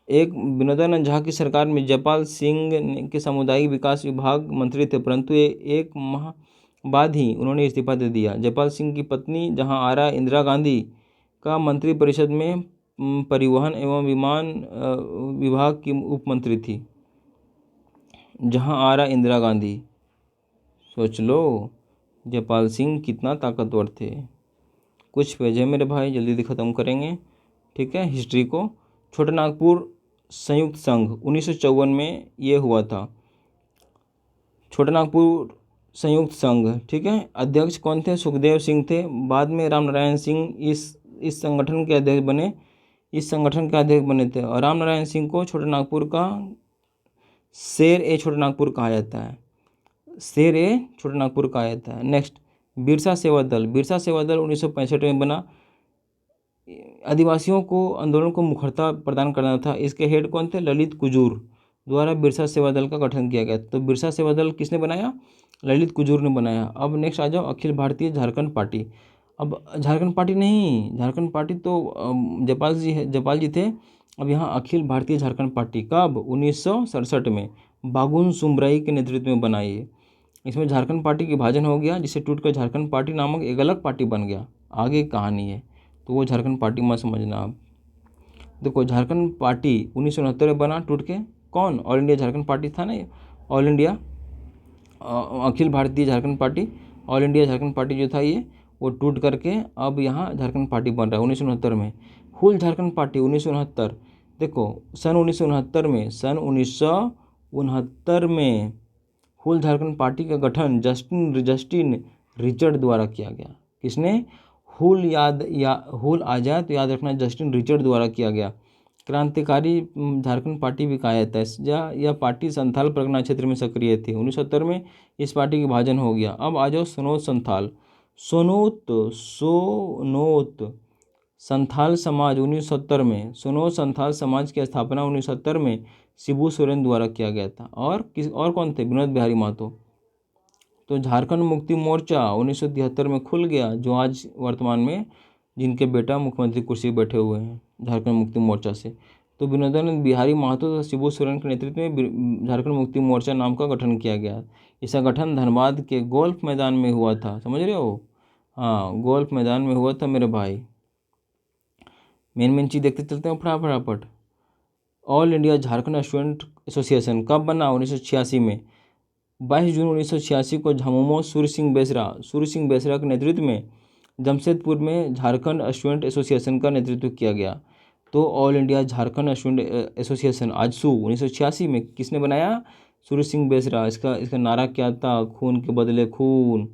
एक विनोदानंद झा की सरकार में जयपाल सिंह के सामुदायिक विकास विभाग मंत्री थे, परंतु एक माह बाद ही उन्होंने इस्तीफा दे दिया। जयपाल सिंह की पत्नी जहां आरा इंदिरा गांधी का मंत्रिपरिषद में परिवहन एवं विमान विभाग की उप मंत्री थी। जहां आरा इंदिरा गांधी, सोच लो जयपाल सिंह कितना ताकतवर थे। कुछ पेज है मेरे भाई, जल्दी ख़त्म करेंगे, ठीक है। हिस्ट्री को छोटा नागपुर संयुक्त संघ 1954 में ये हुआ था, छोटा नागपुर संयुक्त संघ, ठीक है। अध्यक्ष कौन थे? सुखदेव सिंह थे। बाद में राम नारायण सिंह इस संगठन के अध्यक्ष बने थे और राम नारायण सिंह को छोटा नागपुर का छोटा नागपुर कहा जाता है। छोटा नागपुर कहा जाता है। नेक्स्ट, बिरसा सेवा दल 1965 में बना। आदिवासियों को आंदोलन को मुखरता प्रदान करना था। इसके हेड कौन थे? ललित कुजूर द्वारा बिरसा सेवा दल का गठन किया गया। तो बिरसा सेवा दल किसने बनाया? ललित कुजूर ने बनाया। अब नेक्स्ट आ जाओ, अखिल भारतीय झारखंड पार्टी। अब झारखंड पार्टी नहीं, झारखंड पार्टी तो जयपाल जी थे। अब यहाँ अखिल भारतीय झारखंड पार्टी कब? 1967 में बागुन सुमरई के नेतृत्व में बनाई। इसमें झारखंड पार्टी का विभाजन हो गया, जिसे टूटकर झारखंड पार्टी नामक एक अलग पार्टी बन गया। आगे कहानी है, तो वो झारखंड पार्टी मत समझना आप। देखो, झारखंड पार्टी 1969 में बना टूट के। कौन? ऑल इंडिया झारखंड पार्टी था ना, all India Akhil Bharatiya Jharkhand party, all India Jharkhand party जो था ये, वो टूट करके अब यहाँ झारखंड पार्टी बन रहा है 1969 में। हुल झारखंड पार्टी 1969, देखो सन 1969 में हुल झारखंड पार्टी का गठन जस्टिन रिचर्ड द्वारा किया गया। किसने? हुल आ जाए तो याद रखना जस्टिन रिचर्ड द्वारा किया गया। क्रांतिकारी झारखंड पार्टी भी कहा जाता है। यह पार्टी संथाल परगना क्षेत्र में सक्रिय थी। 1970 में इस पार्टी का विभाजन हो गया। अब आ जाओ सोनोत संथाल। सोनोत संथाल समाज 1970 में। सोनोत संथाल समाज की स्थापना 1970 में शिबू सोरेन द्वारा किया गया था। और कौन थे? विनोद बिहारी महतो। तो झारखंड मुक्ति मोर्चा 1973 में खुल गया, जो आज वर्तमान में जिनके बेटा मुख्यमंत्री कुर्सी बैठे हुए हैं झारखंड मुक्ति मोर्चा से। तो विनोद बिहारी महतो तथा शिबू सोरेन के नेतृत्व में झारखंड मुक्ति मोर्चा नाम का गठन किया गया। इसका गठन धनबाद के गोल्फ मैदान में हुआ था। समझ रहे हो? हाँ, गोल्फ मैदान में हुआ था मेरे भाई। मेन चीज़ देखते चलते हैं फटाफट। All India Jharkhand student association कब बना? 1986 में। 22 जून 1986 को झामुमो सूर्य सिंह बेसरा के नेतृत्व में जमशेदपुर में झारखंड स्टूडेंट एसोसिएशन का नेतृत्व किया गया। तो all India Jharkhand student association AJSU 1986 में किसने बनाया? सूर्य सिंह बेसरा। इसका नारा क्या था? खून के बदले खून।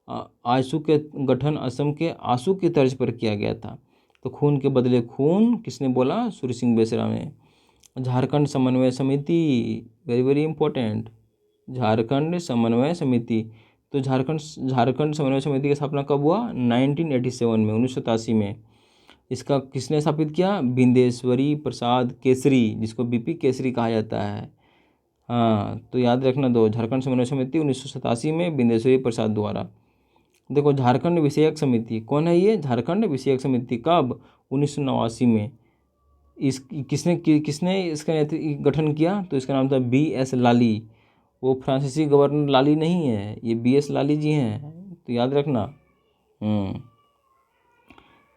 आजसू के गठन असम के आंसू की तर्ज पर किया गया था। तो खून के बदले खून किसने बोला? सूर्य सिंह बेसरा ने। झारखंड समन्वय समिति, very very important, Jharkhand Samanvay समिति। तो झारखंड समन्वय समिति की स्थापना कब हुआ? 1987 में, 1987 में। इसका किसने स्थापित किया? बिंदेश्वरी प्रसाद केसरी, जिसको बीपी केसरी कहा जाता है। हाँ, तो याद रखना दो, झारखंड समन्वय समिति 1987 में बिंदेश्वरी प्रसाद द्वारा। देखो, झारखंड विषयक समिति कौन है? ये झारखंड विषयक समिति कब? 1989 में। किसने इसका गठन किया? तो इसका नाम था BS लाली। वो फ्रांसीसी गवर्नर लाली नहीं है, ये BS लाली जी हैं, तो याद रखना।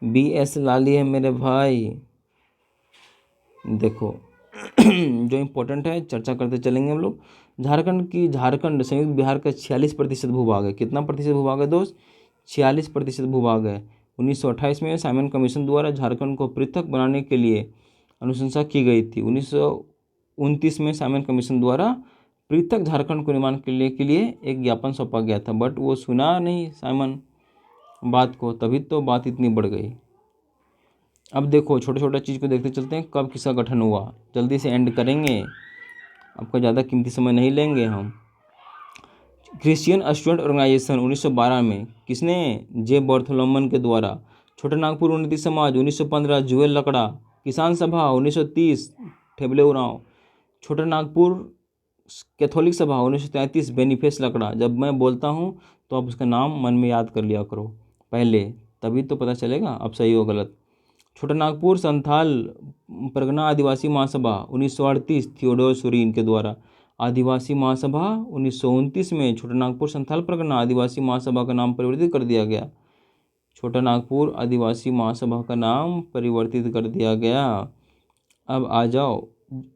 BS लाली है मेरे भाई। देखो जो इम्पोर्टेंट है चर्चा करते चलेंगे हम लोग। झारखंड संयुक्त बिहार का 46% भूभाग है। कितना प्रतिशत भूभाग है दोस्त? 46% भूभाग है। 1928 में साइमन कमीशन द्वारा झारखंड को पृथक बनाने के लिए अनुशंसा की गई थी। 1929 में साइमन कमीशन द्वारा पृथक झारखंड को निर्माण के लिए एक ज्ञापन सौंपा गया था, बट वो सुना नहीं साइमन बात को, तभी तो बात इतनी बढ़ गई। अब देखो, छोटा छोटा चीज़ को देखते चलते हैं। कब किसका गठन हुआ? जल्दी से एंड करेंगे, आपका ज़्यादा कीमती समय नहीं लेंगे हम। क्रिश्चियन स्टूडेंट ऑर्गेनाइजेशन 1912 में। किसने? जे बर्थोलोमन के द्वारा। छोटा नागपुर उन्नति समाज 1915 जुएल लकड़ा। किसान सभा 1930 ठेबले उरांव। छोटा नागपुर कैथोलिक सभा 1933 बेनिफेस लकड़ा। जब मैं बोलता हूँ तो आप उसका नाम मन में याद कर लिया करो पहले, तभी तो पता चलेगा अब सही हो गलत। छोटा नागपुर संथाल परगना आदिवासी महासभा 1938 थियोडोर सोरेन के द्वारा। आदिवासी महासभा 1929 में छोटा नागपुर संथाल परगना आदिवासी महासभा का नाम परिवर्तित कर दिया गया। छोटा नागपुर आदिवासी महासभा का नाम परिवर्तित कर दिया गया। अब आ जाओ,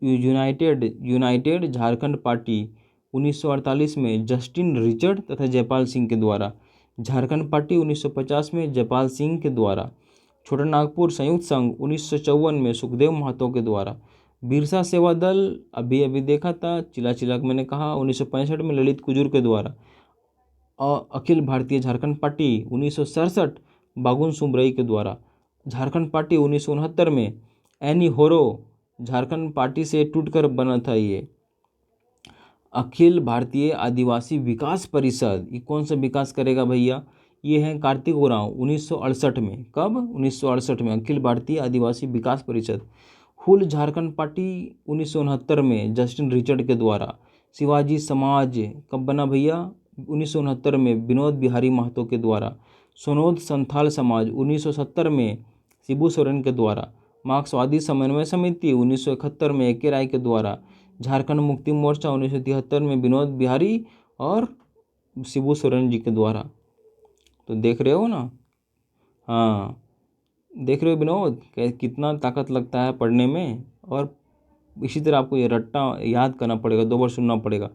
यूनाइटेड झारखंड पार्टी 1948 में जस्टिन रिचर्ड तथा जयपाल सिंह के द्वारा। झारखंड पार्टी 1950 में जयपाल सिंह के द्वारा। छोटा नागपुर संयुक्त संघ 1954 में सुखदेव महतो के द्वारा। बिरसा सेवा दल अभी देखा था, चिला मैंने कहा, 1965 में ललित कुजूर के द्वारा। और अखिल भारतीय झारखंड पार्टी 1967 बागुन सुमरई के द्वारा। झारखंड पार्टी 1969 में एनी होरो झारखंड पार्टी से टूटकर बना था ये। अखिल भारतीय आदिवासी विकास परिषद, ये कौन सा विकास करेगा भैया? ये है कार्तिक उरांव 1968 में। कब? 1968 में अखिल भारतीय आदिवासी विकास परिषद। हुल झारखंड पार्टी 1969 में जस्टिन रिचर्ड के द्वारा। शिवाजी समाज कब बना भैया? 1969 में विनोद बिहारी महतो के द्वारा। सोनोद संथाल समाज 1970 में शिबू सोरेन के द्वारा। मार्क्सवादी समन्वय समिति 1971 में AK राय के द्वारा। झारखंड मुक्ति मोर्चा 1973 में विनोद बिहारी और शिबू सोरेन जी के द्वारा। तो देख रहे हो ना? हाँ, देख रहे हो विनोद कितना ताकत लगता है पढ़ने में। और इसी तरह आपको ये रट्टा याद करना पड़ेगा, 2 बार सुनना पड़ेगा,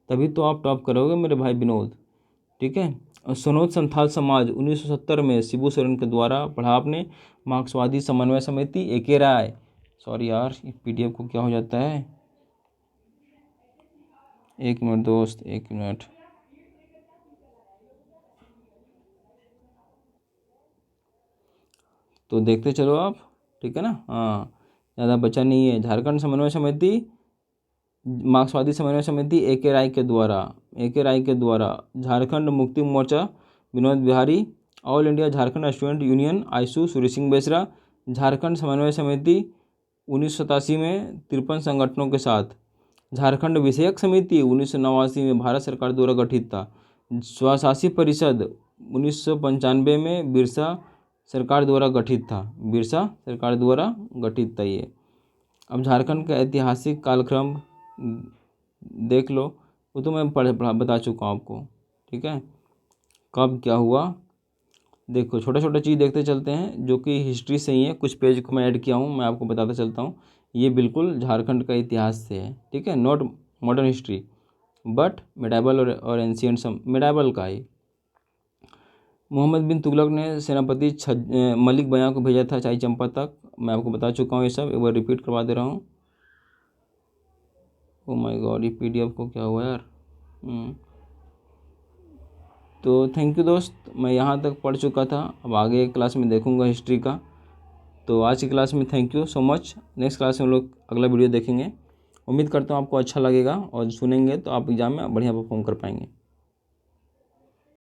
तभी तो आप टॉप करोगे मेरे भाई विनोद। ठीक है। सोनोद संथाल समाज 1970 में शिबू सोरेन के द्वारा पढ़ा आपने। मार्क्सवादी समन्वय समिति AK राय। सॉरी यार, PDF को क्या हो जाता है, 1 मिनट दोस्त, 1 मिनट। तो देखते चलो आप, ठीक है ना। हाँ, ज़्यादा बचा नहीं है। झारखंड समन्वय समिति, मार्क्सवादी समन्वय समिति ए.के. राय के द्वारा, Jharkhand Mukti Morcha Vinod Bihari, all India Jharkhand student union AJSU Surya Singh Besra, Jharkhand Samanvay Samiti 1987 में 53 संगठनों के साथ, झारखंड विषयक समिति 1989 में भारत सरकार द्वारा गठित था, स्वशासी परिषद 1995 में बिरसा सरकार द्वारा गठित था ये। अब झारखंड का ऐतिहासिक कालक्रम देख लो, वो तो मैं बता चुका हूँ आपको, ठीक है, कब क्या हुआ। देखो छोटा छोटा चीज़ देखते चलते हैं जो कि हिस्ट्री से ही है, कुछ पेज को मैं ऐड किया हूँ, मैं आपको बताता चलता हूँ। ये बिल्कुल झारखंड का इतिहास से है, ठीक है, not modern history but medieval और एंशियंट मेडाइवल का ही। मोहम्मद बिन तुगलक ने सेनापति मलिक बयां को भेजा था चाई चंपा तक, मैं आपको बता चुका हूँ ये सब, एक बार रिपीट करवा दे रहा हूँ। ओ माय गॉड, ये PDF को क्या हुआ यार। तो थैंक यू दोस्त, मैं यहाँ तक पढ़ चुका था, अब आगे क्लास में देखूँगा हिस्ट्री का। तो आज की क्लास में thank you so much. Next class में हम लोग अगला वीडियो देखेंगे। उम्मीद करता हूँ आपको अच्छा लगेगा और सुनेंगे तो आप एग्ज़ाम में बढ़िया परफॉर्म कर पाएंगे।